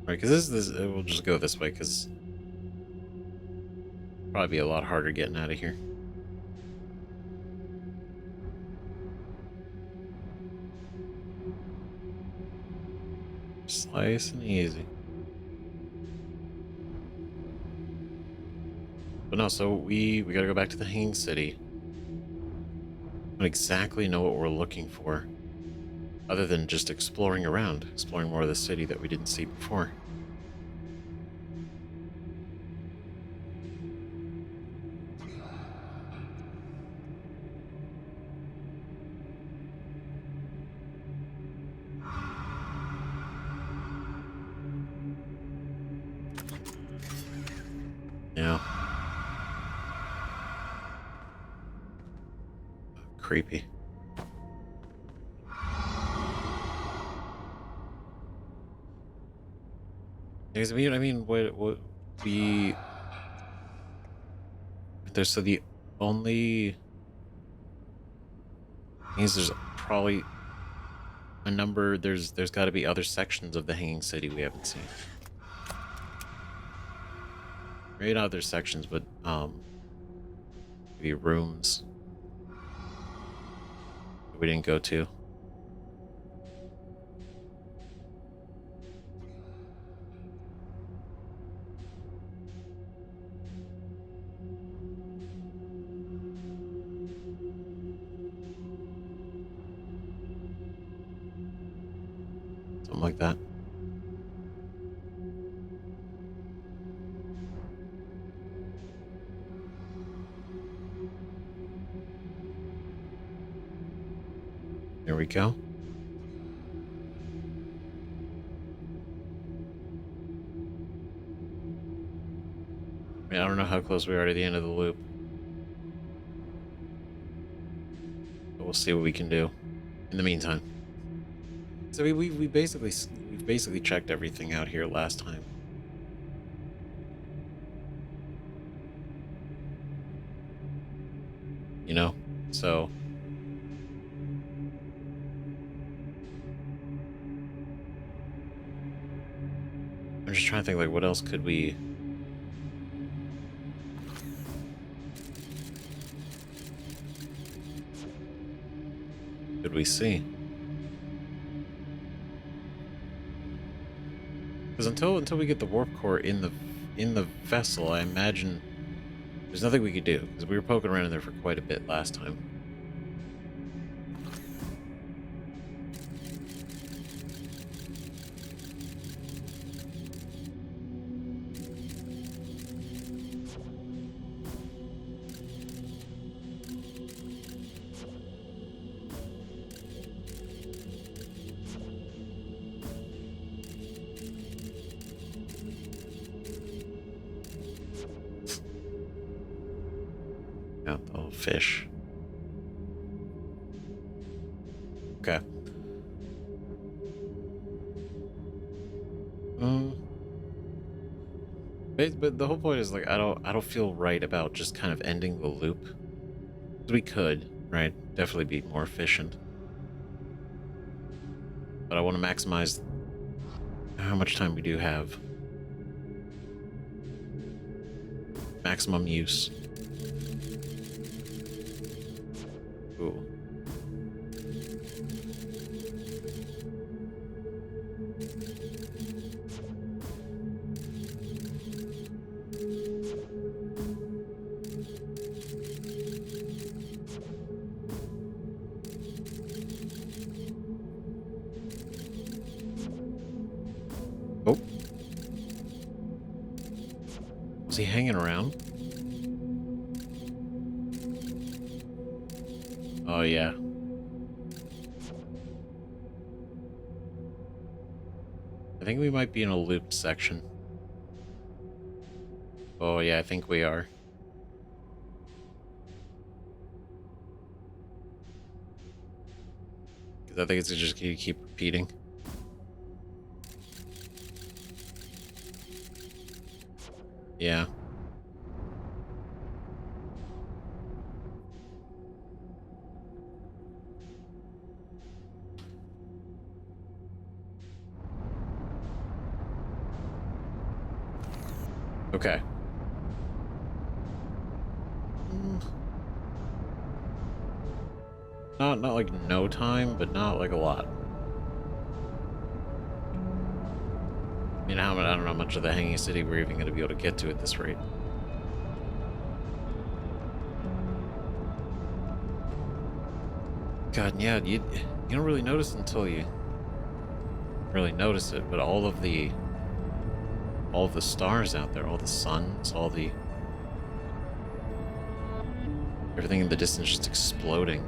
Right, because we'll just go this way, because probably be a lot harder getting out of here. Slice and easy. But no, so we gotta go back to the Hanging City. I don't exactly know what we're looking for, other than just exploring around, exploring more of the city that we didn't see before. know. Creepy. Because what we there's so the only means there's probably a number. There's got to be other sections of the Hanging City we haven't seen. Maybe not other sections, but maybe rooms that we didn't go to. Something like that. There we go. I mean, I don't know how close we are to the end of the loop, but we'll see what we can do in the meantime. So we basically checked everything out here last time. You know, so I'm just trying to think, like, what else could we see? Because until we get the warp core in the vessel, I imagine there's nothing we could do, because we were poking around in there for quite a bit last time. Yeah, the whole fish. Okay. But the whole point is, like, I don't feel right about just kind of ending the loop. We could, right? Definitely be more efficient. But I want to maximize how much time we do have. Maximum use. Ooh. Oh. Was he hanging around? Oh, yeah. I think we might be in a looped section. Oh, yeah, I think we are. Because I think it's just gonna keep repeating. Yeah. Okay. Not like no time, but not like a lot. I mean, I don't know how much of the Hanging City we're even going to be able to get to at this rate. God, yeah, you don't really notice until you really notice it, but all of the stars out there, all the suns, everything in the distance just exploding.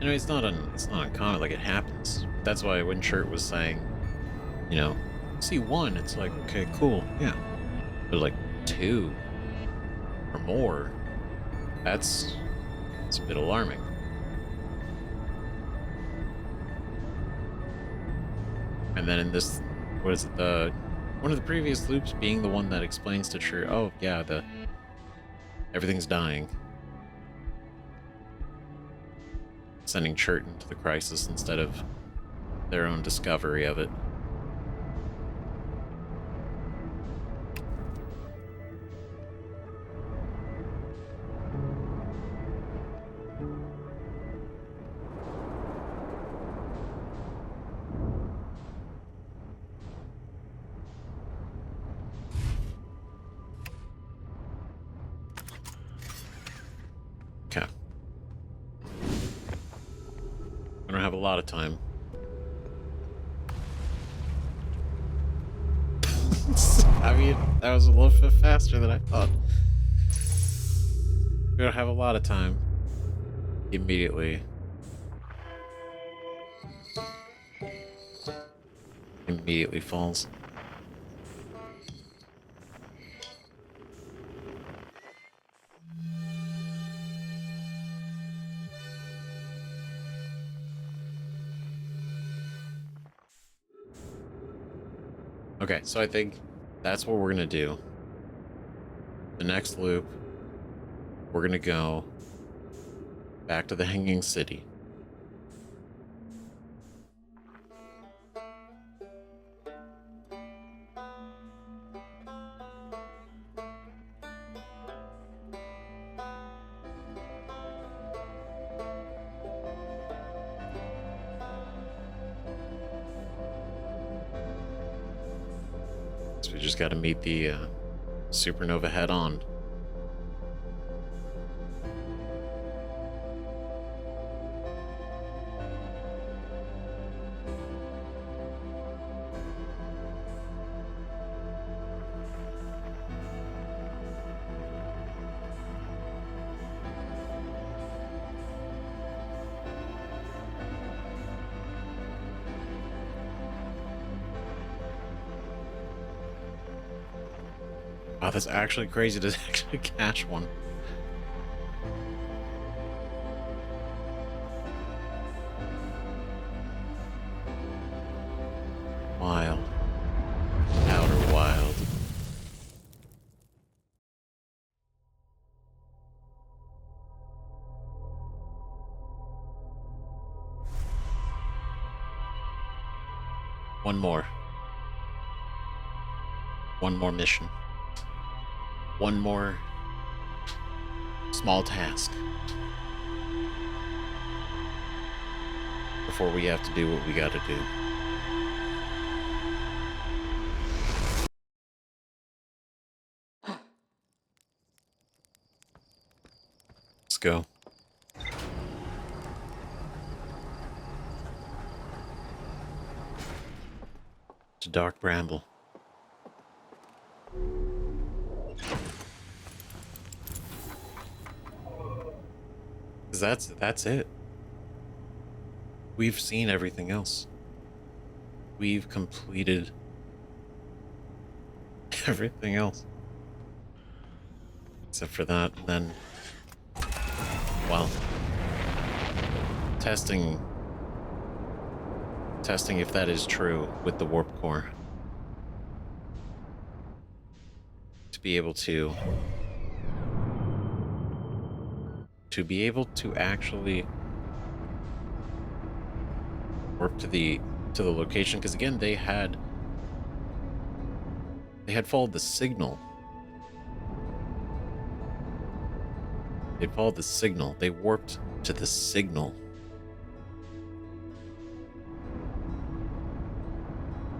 You know, it's not uncommon. Like, it happens. That's why when Chert was saying, you know, see one, it's like, okay, cool, yeah. But like two or more, it's a bit alarming. And then in this, what is it? One of the previous loops being the one that explains to Chert, oh yeah, everything's dying. Sending Chert into the crisis instead of their own discovery of it. Okay. I don't have a lot of time. I mean, that was a little bit faster than I thought. We don't have a lot of time. Immediately falls. Okay, so I think that's what we're gonna do. The next loop, we're gonna go back to the Hanging City. So we just gotta meet the supernova head on. Wow, that's actually crazy to actually catch one. Wild. Outer wild. One more. One more mission. One more small task before we have to do what we gotta do. Let's go. To Dark Bramble. Because that's it. We've seen everything else. We've completed everything else. Except for that, and then, well, testing if that is true with the warp core. To be able to actually warp to the location, because again they had followed the signal. They followed the signal. They warped to the signal.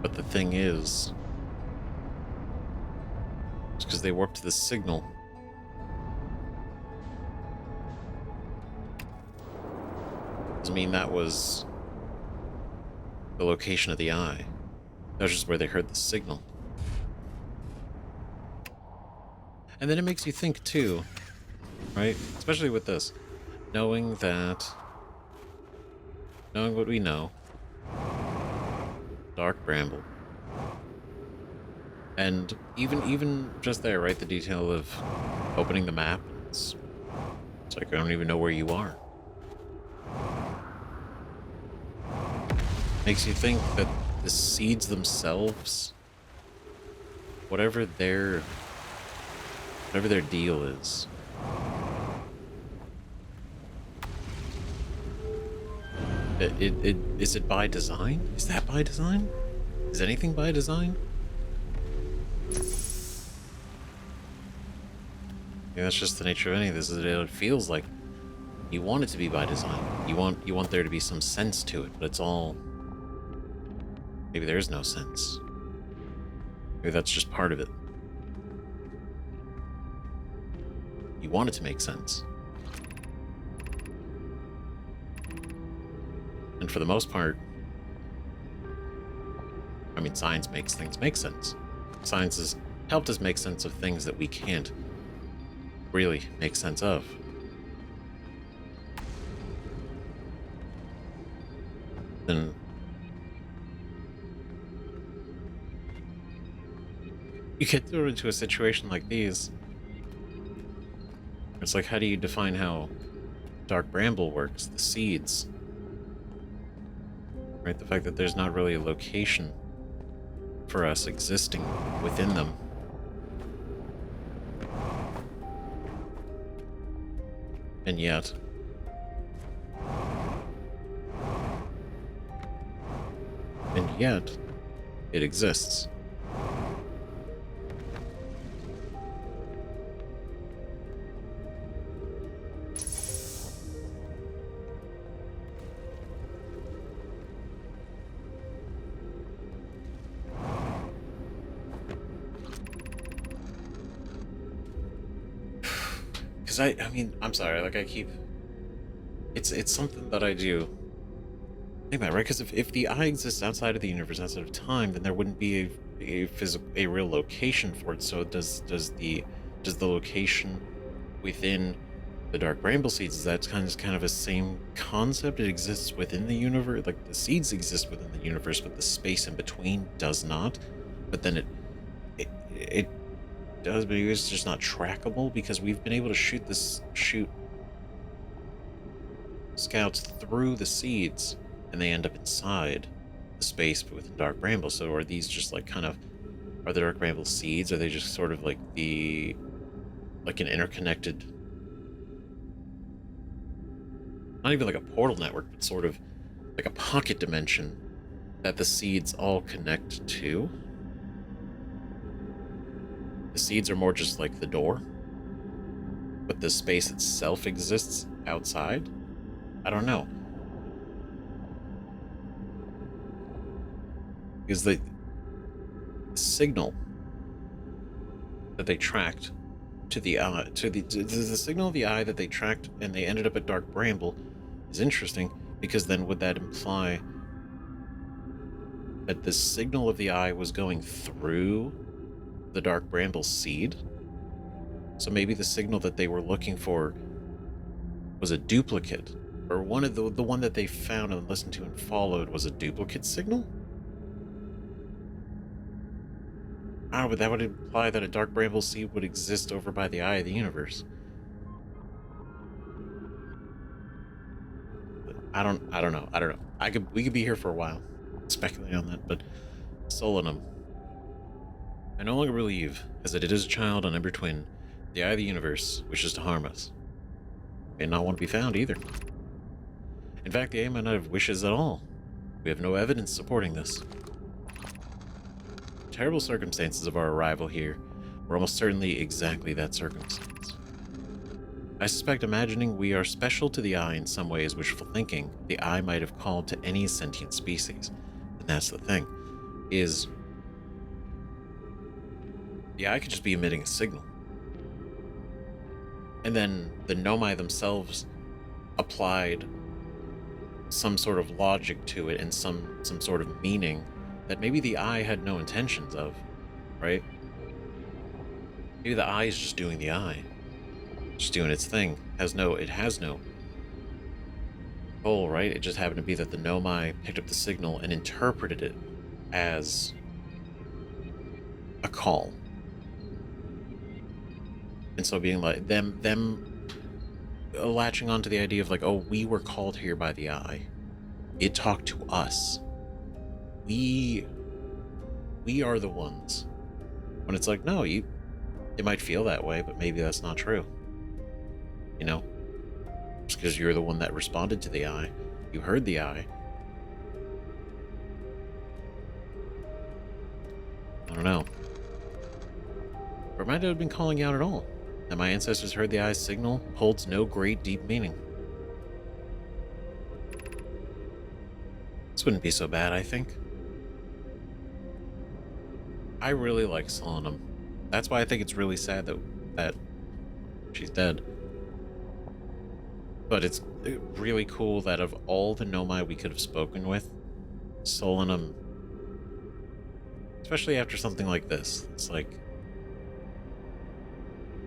But the thing is, it's because they warped to the signal. Doesn't mean that was the location of the eye. That was just where they heard the signal. And then it makes you think too, right? Especially with this, knowing that knowing what we know, dark bramble, and even just there, right? The detail of opening the map. It's like I don't even know where you are. Makes you think that the seeds themselves, whatever their deal is, is it by design? Is that by design? Is anything by design? Yeah, that's just the nature of any of this. Is that it feels like you want it to be by design. You want there to be some sense to it, but it's all. Maybe there's no sense. Maybe that's just part of it. You want it to make sense. And for the most part, I mean, science makes things make sense. Science has helped us make sense of things that we can't really make sense of. Then you get thrown into a situation like these. It's like, how do you define how dark bramble works? The seeds. Right? The fact that there's not really a location for us existing within them. And yet, it exists. Because I mean, I'm sorry, like I keep... It's something that I do. Think about it, right? Because if the eye exists outside of the universe, outside of time, then there wouldn't be a real location for it. So does the location within the dark bramble seeds, is that kind of a same concept? It exists within the universe, like the seeds exist within the universe, but the space in between does not. But then it does, but it's just not trackable, because we've been able to shoot scouts through the seeds, and they end up inside the space within dark bramble. So are these just like are the dark bramble seeds? Are they just sort of like an interconnected, not even like a portal network, but sort of like a pocket dimension that the seeds all connect to? The seeds are more just like the door, but the space itself exists outside? I don't know. Because the signal that they tracked to the eye, the signal of the eye that they tracked, and they ended up at dark bramble, is interesting, because then would that imply that the signal of the eye was going through the dark bramble seed? So maybe the signal that they were looking for was a duplicate, or one of the one that they found and listened to and followed was a duplicate signal? I don't know, but that would imply that a dark bramble seed would exist over by the eye of the universe. I don't know. We could be here for a while speculating on that, but Solanum, I no longer believe, as it is a child on Ember Twin, the eye of the universe wishes to harm us. May not want to be found either. In fact, the eye might not have wishes at all. We have no evidence supporting this. The terrible circumstances of our arrival here were almost certainly exactly that circumstance. I suspect imagining we are special to the eye in some way is wishful thinking. The eye might have called to any sentient species. And that's the thing, is the eye could just be emitting a signal. And then the Nomai themselves applied some sort of logic to it and some sort of meaning that maybe the eye had no intentions of, right? Maybe the eye is just doing the eye. Just doing its thing. It has no goal, right? It just happened to be that the Nomai picked up the signal and interpreted it as a call. And so being like them latching onto the idea of like, oh, we were called here by the eye. It talked to us. We are the ones. When it's like, no, it might feel that way, but maybe that's not true. You know? Just because you're the one that responded to the eye. You heard the eye. I don't know. Or it might not have been calling you out at all. That my ancestors heard the eye's signal holds no great deep meaning. This wouldn't be so bad, I think. I really like Solanum. That's why I think it's really sad that she's dead. But it's really cool that of all the Nomai we could have spoken with, Solanum, especially after something like this, it's like,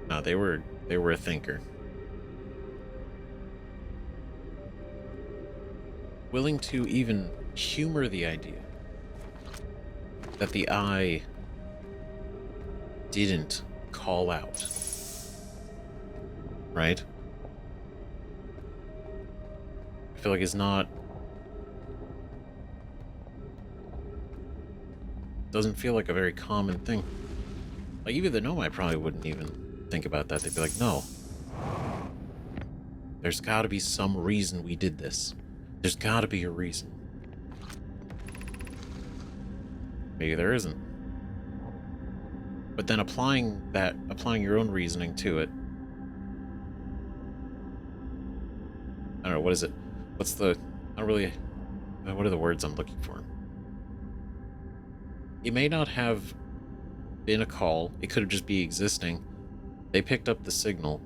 no, they were a thinker. Willing to even humor the idea that the eye didn't call out. Right? I feel like it's not... doesn't feel like a very common thing. Like, even the Nomai probably wouldn't even think about that. They'd be like, no. There's gotta be some reason we did this. There's gotta be a reason. Maybe there isn't. But then applying your own reasoning to it. I don't know, what is it? What are the words I'm looking for? It may not have been a call. It could have just be existing. They picked up the signal.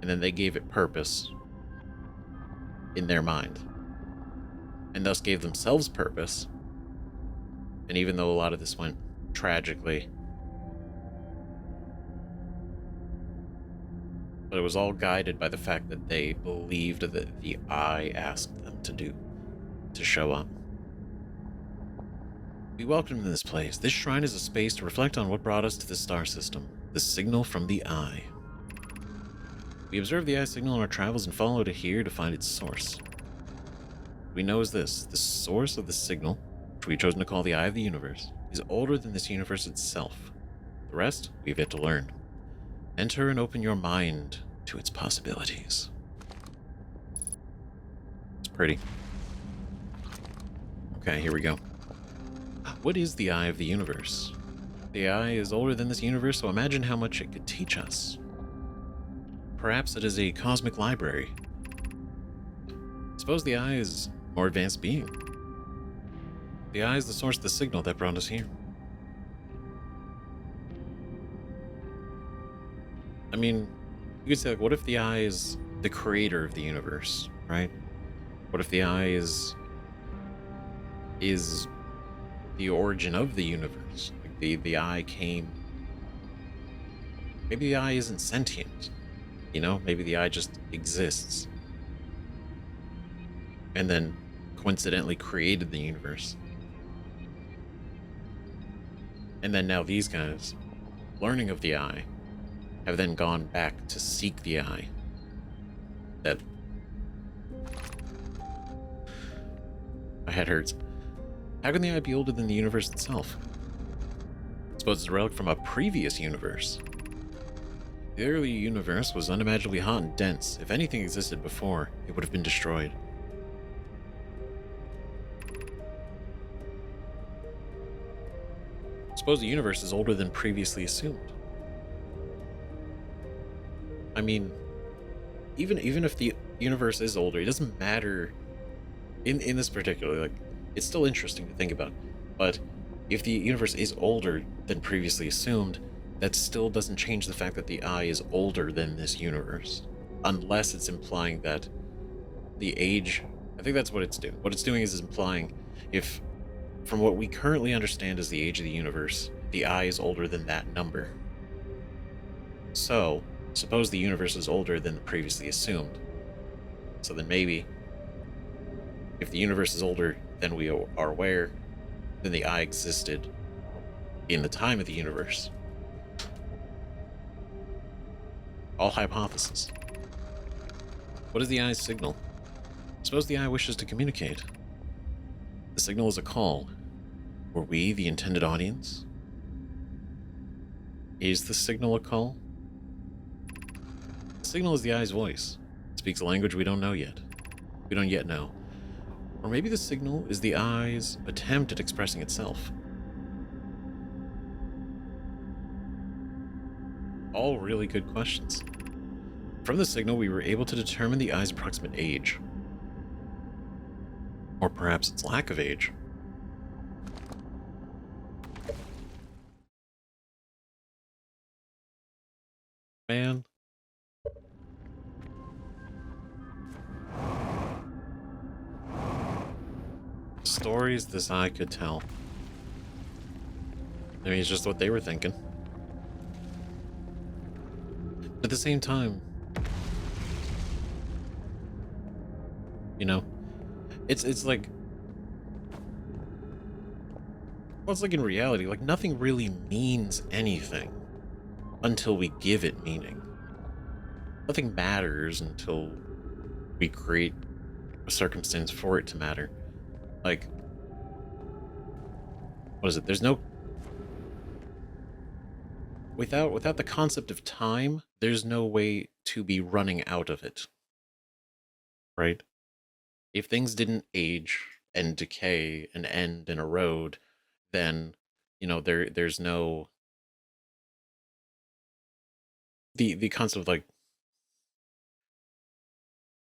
And then they gave it purpose in their mind. And thus gave themselves purpose. And even though a lot of this went tragically, but it was all guided by the fact that they believed that the eye asked them to show up. We welcome in this place. This shrine is a space to reflect on what brought us to the star system, the signal from the eye. We observed the eye signal on our travels and followed it here to find its source. We know is this: the source of the signal, which we've chosen to call the eye of the universe, is older than this universe itself. The rest, we've yet to learn. Enter and open your mind to its possibilities. It's pretty. Okay, here we go. What is the eye of the universe? The eye is older than this universe, so imagine how much it could teach us. Perhaps it is a cosmic library. Suppose the eye is a more advanced being. The eye is the source of the signal that brought us here. I mean, you could say, like, what if the eye is the creator of the universe, right? What if the eye is the origin of the universe? Like the eye came... Maybe the eye isn't sentient, you know? Maybe the eye just exists. And then coincidentally created the universe. And then now these guys, learning of the eye, have then gone back to seek the eye. That... my head hurts. How can the eye be older than the universe itself? I suppose it's a relic from a previous universe. The early universe was unimaginably hot and dense. If anything existed before, it would have been destroyed. I suppose the universe is older than previously assumed. I mean, even if the universe is older, it doesn't matter in this particular, like, it's still interesting to think about. But if the universe is older than previously assumed, that still doesn't change the fact that the eye is older than this universe. Unless it's implying that the age... I think that's what it's doing. What it's doing is implying if, from what we currently understand as the age of the universe, the eye is older than that number. So, suppose the universe is older than the previously assumed. So then maybe if the universe is older than we are aware, then the eye existed in the time of the universe. All hypothesis. What is the eye's signal? Suppose the eye wishes to communicate. The signal is a call. Were we the intended audience? Is the signal a call? The signal is the eye's voice. It speaks a language we don't know yet. We don't yet know. Or maybe the signal is the eye's attempt at expressing itself. All really good questions. From the signal, we were able to determine the eye's approximate age. Or perhaps its lack of age. Man. Stories this eye could tell. I mean, it's just what they were thinking. At the same time, you know, it's like, well, it's like in reality, like nothing really means anything until we give it meaning. Nothing matters until we create a circumstance for it to matter. Like, what is it? There's no, without the concept of time, there's no way to be running out of it. Right? If things didn't age and decay and end and erode, then, you know, there's no, the concept of like,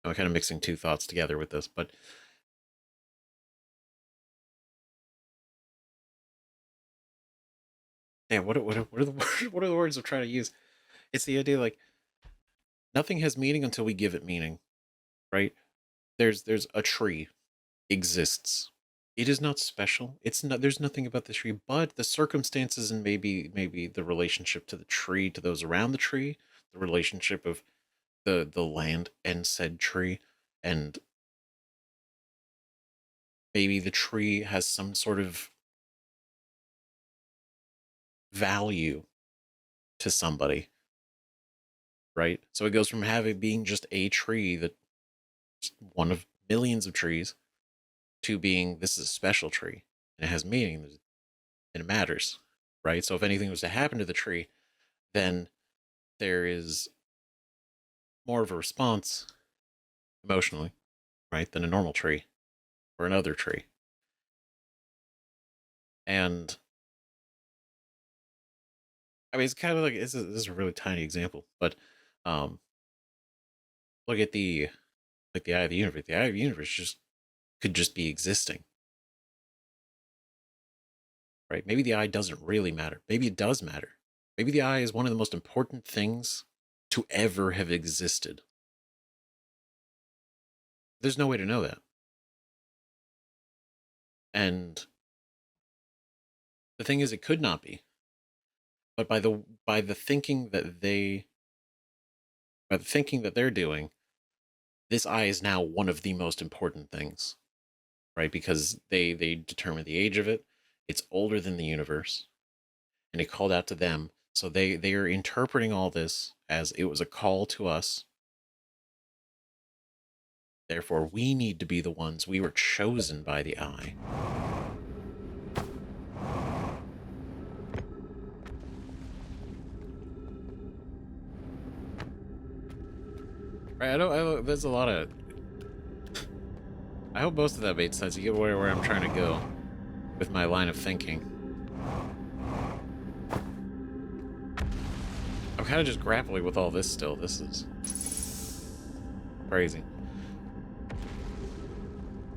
I'm kind of mixing two thoughts together with this, but yeah, what are the what are the words I'm trying to use? It's the idea like nothing has meaning until we give it meaning, right? There's a tree exists. It is not special. It's not, there's nothing about the tree, but the circumstances and maybe the relationship to the tree, to those around the tree, the relationship of the land and said tree, and maybe the tree has some sort of value to somebody, right? So it goes from having being just a tree, that one of millions of trees, to being this is a special tree and it has meaning and it matters, right? So if anything was to happen to the tree, then there is more of a response emotionally, right, than a normal tree or another tree. And I mean, it's kind of like this is a really tiny example, but um, look at the like the eye of the universe. The eye of the universe just could just be existing, right? Maybe the eye doesn't really matter. Maybe it does matter. Maybe the eye is one of the most important things to ever have existed. There's no way to know that. And the thing is, it could not be. But by the thinking that they're doing, this eye is now one of the most important things, right? Because they determine the age of it. It's older than the universe, and it called out to them. So they are interpreting all this as it was a call to us. Therefore, we need to be the ones. We were chosen by the eye. Right? I don't. There's a lot of. I hope most of that made sense. You get where I'm trying to go with my line of thinking. I'm kind of just grappling with all this still. This is crazy.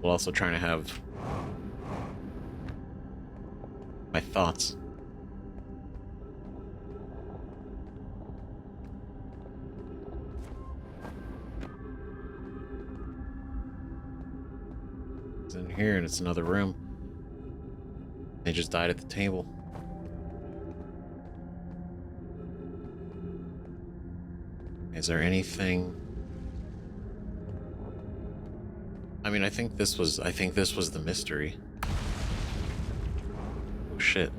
While also trying to have my thoughts. It's in here and it's another room. They just died at the table. Is there anything I mean, I think this was the mystery. Oh, shit.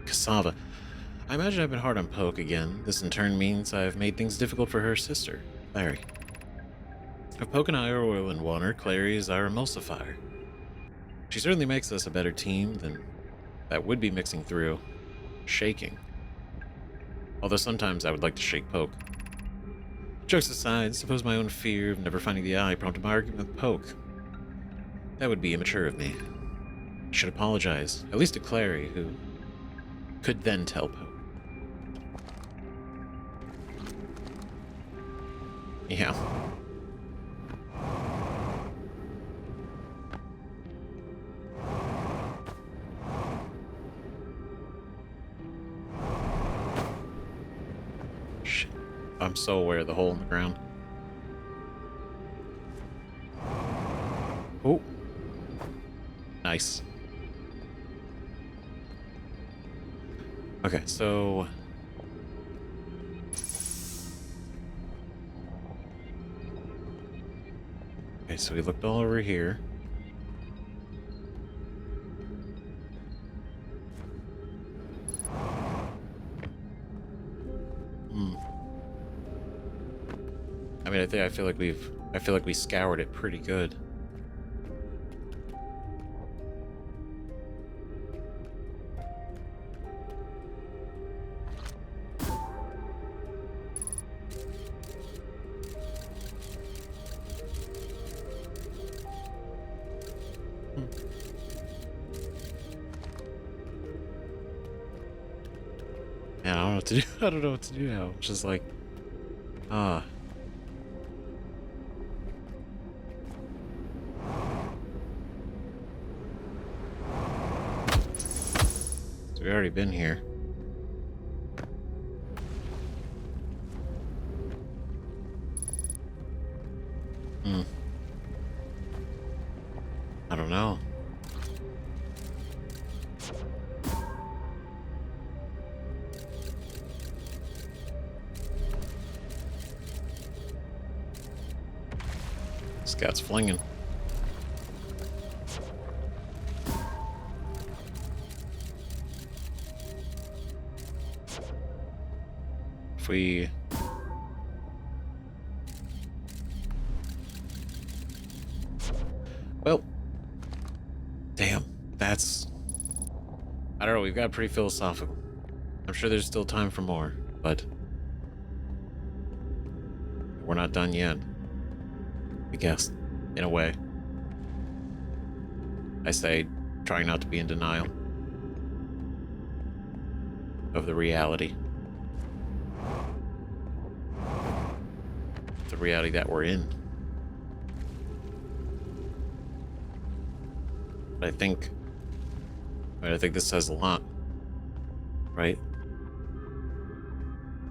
Cassava. I imagine I've been hard on Poke again. This in turn means I've made things difficult for her sister, Clary. If Poke and I are oil and water, Clary is our emulsifier. She certainly makes us a better team than that would be mixing through shaking. Although sometimes I would like to shake Poke. Jokes aside, suppose my own fear of never finding the eye prompted my argument with Poke. That would be immature of me. I should apologize, at least to Clary, who could then tell Poke. Yeah. Shit. I'm so aware of the hole in the ground. Oh. Nice. Okay, so... Okay, so we looked all over here. I mean, I feel like we scoured it pretty good. Man, I don't know what to do. I don't know what to do now. It's just like, ah. So we've already been here. I don't know. Scout's flinging. If we... Well... Damn, that's... I don't know, we've got pretty philosophical. I'm sure there's still time for more, but... we're not done yet. I guess, in a way. I say, trying not to be in denial of the reality. The reality that we're in. But I think this says a lot, right?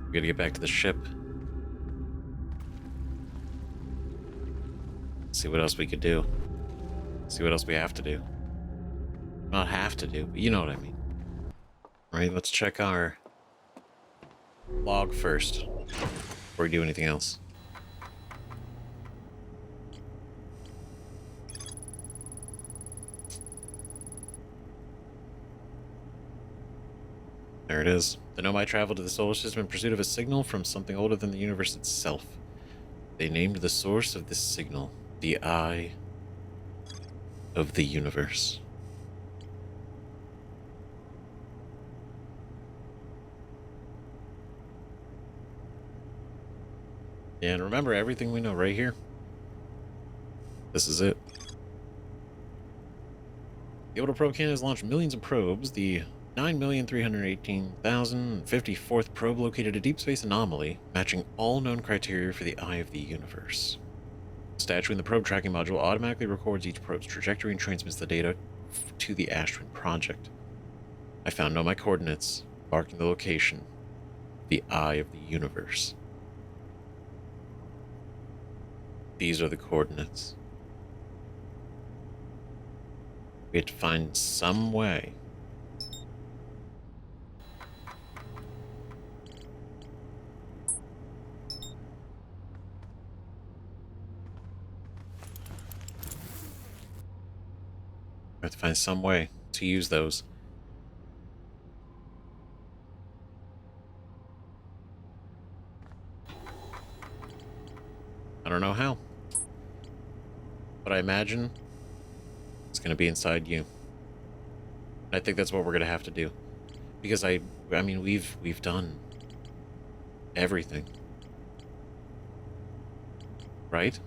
We gotta get back to the ship. See what else we could do. See what else we have to do. Not have to do, but you know what I mean. Right, let's check our log first before we do anything else. There it is. The Nomai traveled to the solar system in pursuit of a signal from something older than the universe itself. They named the source of this signal the Eye of the Universe. And remember everything we know right here. This is it. The orbital probe cannon has launched millions of probes. The 9,318,054th probe located a deep space anomaly, matching all known criteria for the Eye of the Universe. The statue in the probe tracking module automatically records each probe's trajectory and transmits the data to the Ashwin project. I found Nomai coordinates, marking the location, the Eye of the Universe. These are the coordinates. We have to find some way have to find some way to use those. I don't know how, but I imagine it's going to be inside you. I think that's what we're going to have to do, because I mean, we've done everything, right?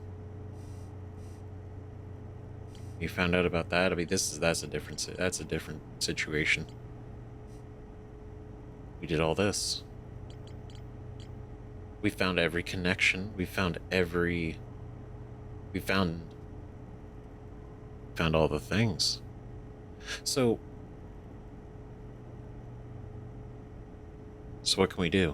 You found out about that. I mean, that's a different situation. We did all this. We found every connection. We found all the things. So what can we do?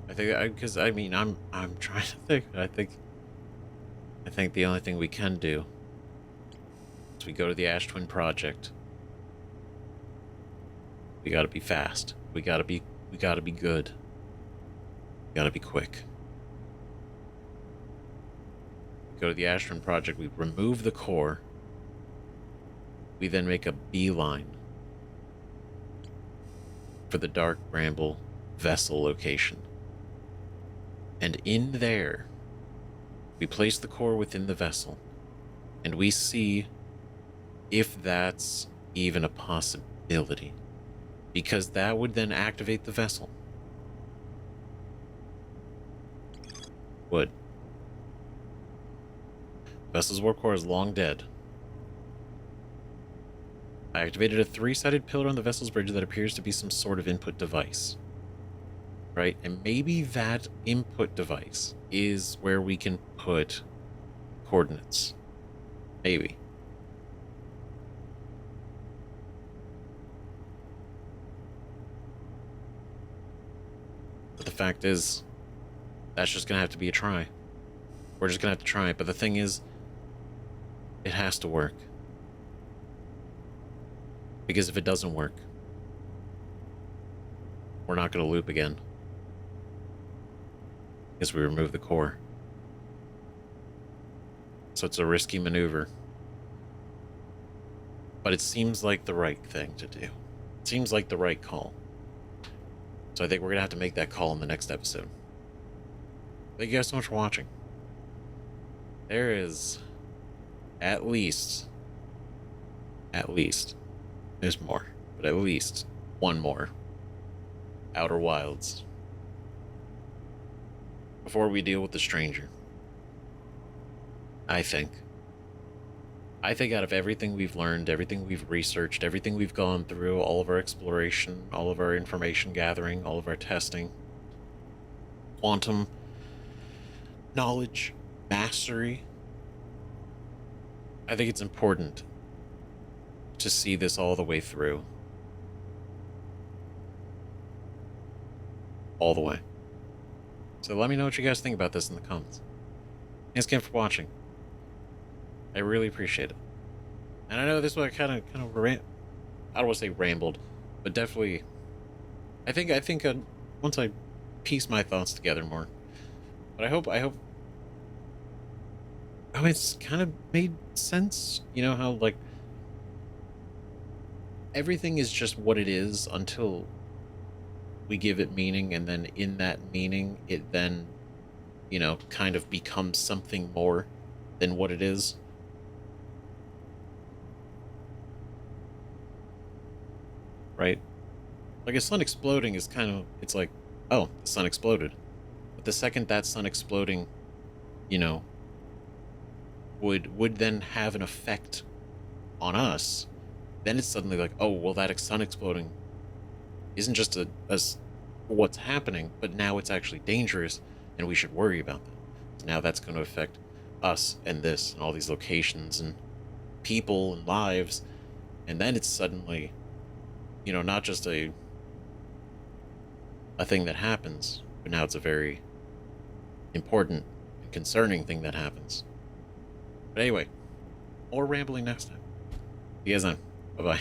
I think, because I mean, I'm trying to think. I think the only thing we can do is we go to the Ash Twin Project. We gotta be fast. We gotta be good. We gotta be quick. We go to the Ash Twin Project. We remove the core. We then make a beeline for the Dark Bramble vessel location. And in there, we place the core within the vessel, and we see if that's even a possibility, because that would then activate the vessel. Would. Vessel's warp core is long dead. I activated a 3-sided pillar on the vessel's bridge that appears to be some sort of input device. Right? And maybe that input device is where we can put coordinates. Maybe. But the fact is, that's just gonna have to be a try. We're just gonna have to try it. But the thing is, it has to work. Because if it doesn't work, we're not gonna loop again. Because we remove the core. So it's a risky maneuver. But it seems like the right thing to do. It seems like the right call. So I think we're going to have to make that call in the next episode. Thank you guys so much for watching. There is at least, there's more, but at least one more Outer Wilds before we deal with the stranger. I think out of everything we've learned, everything we've researched, everything we've gone through, all of our exploration, all of our information gathering, all of our testing, quantum knowledge, mastery, I think it's important to see this all the way through. All the way. So let me know what you guys think about this in the comments. Thanks again for watching. I really appreciate it. And I know this one kind of I don't want to say rambled, but definitely, I think once I piece my thoughts together more, but I hope it's kind of made sense. You know how, like, everything is just what it is until we give it meaning, and then in that meaning, it then, you know, kind of becomes something more than what it is. Right? Like, a sun exploding is kind of, it's like, oh, the sun exploded. But the second that sun exploding, you know, would then have an effect on us, then it's suddenly like, oh, well, that sun exploding isn't just a what's happening, but now it's actually dangerous, and we should worry about that. So now that's going to affect us and this and all these locations and people and lives, and then it's suddenly, you know, not just a thing that happens, but now it's a very important and concerning thing that happens. But anyway, more rambling next time. See you guys then. Bye-bye.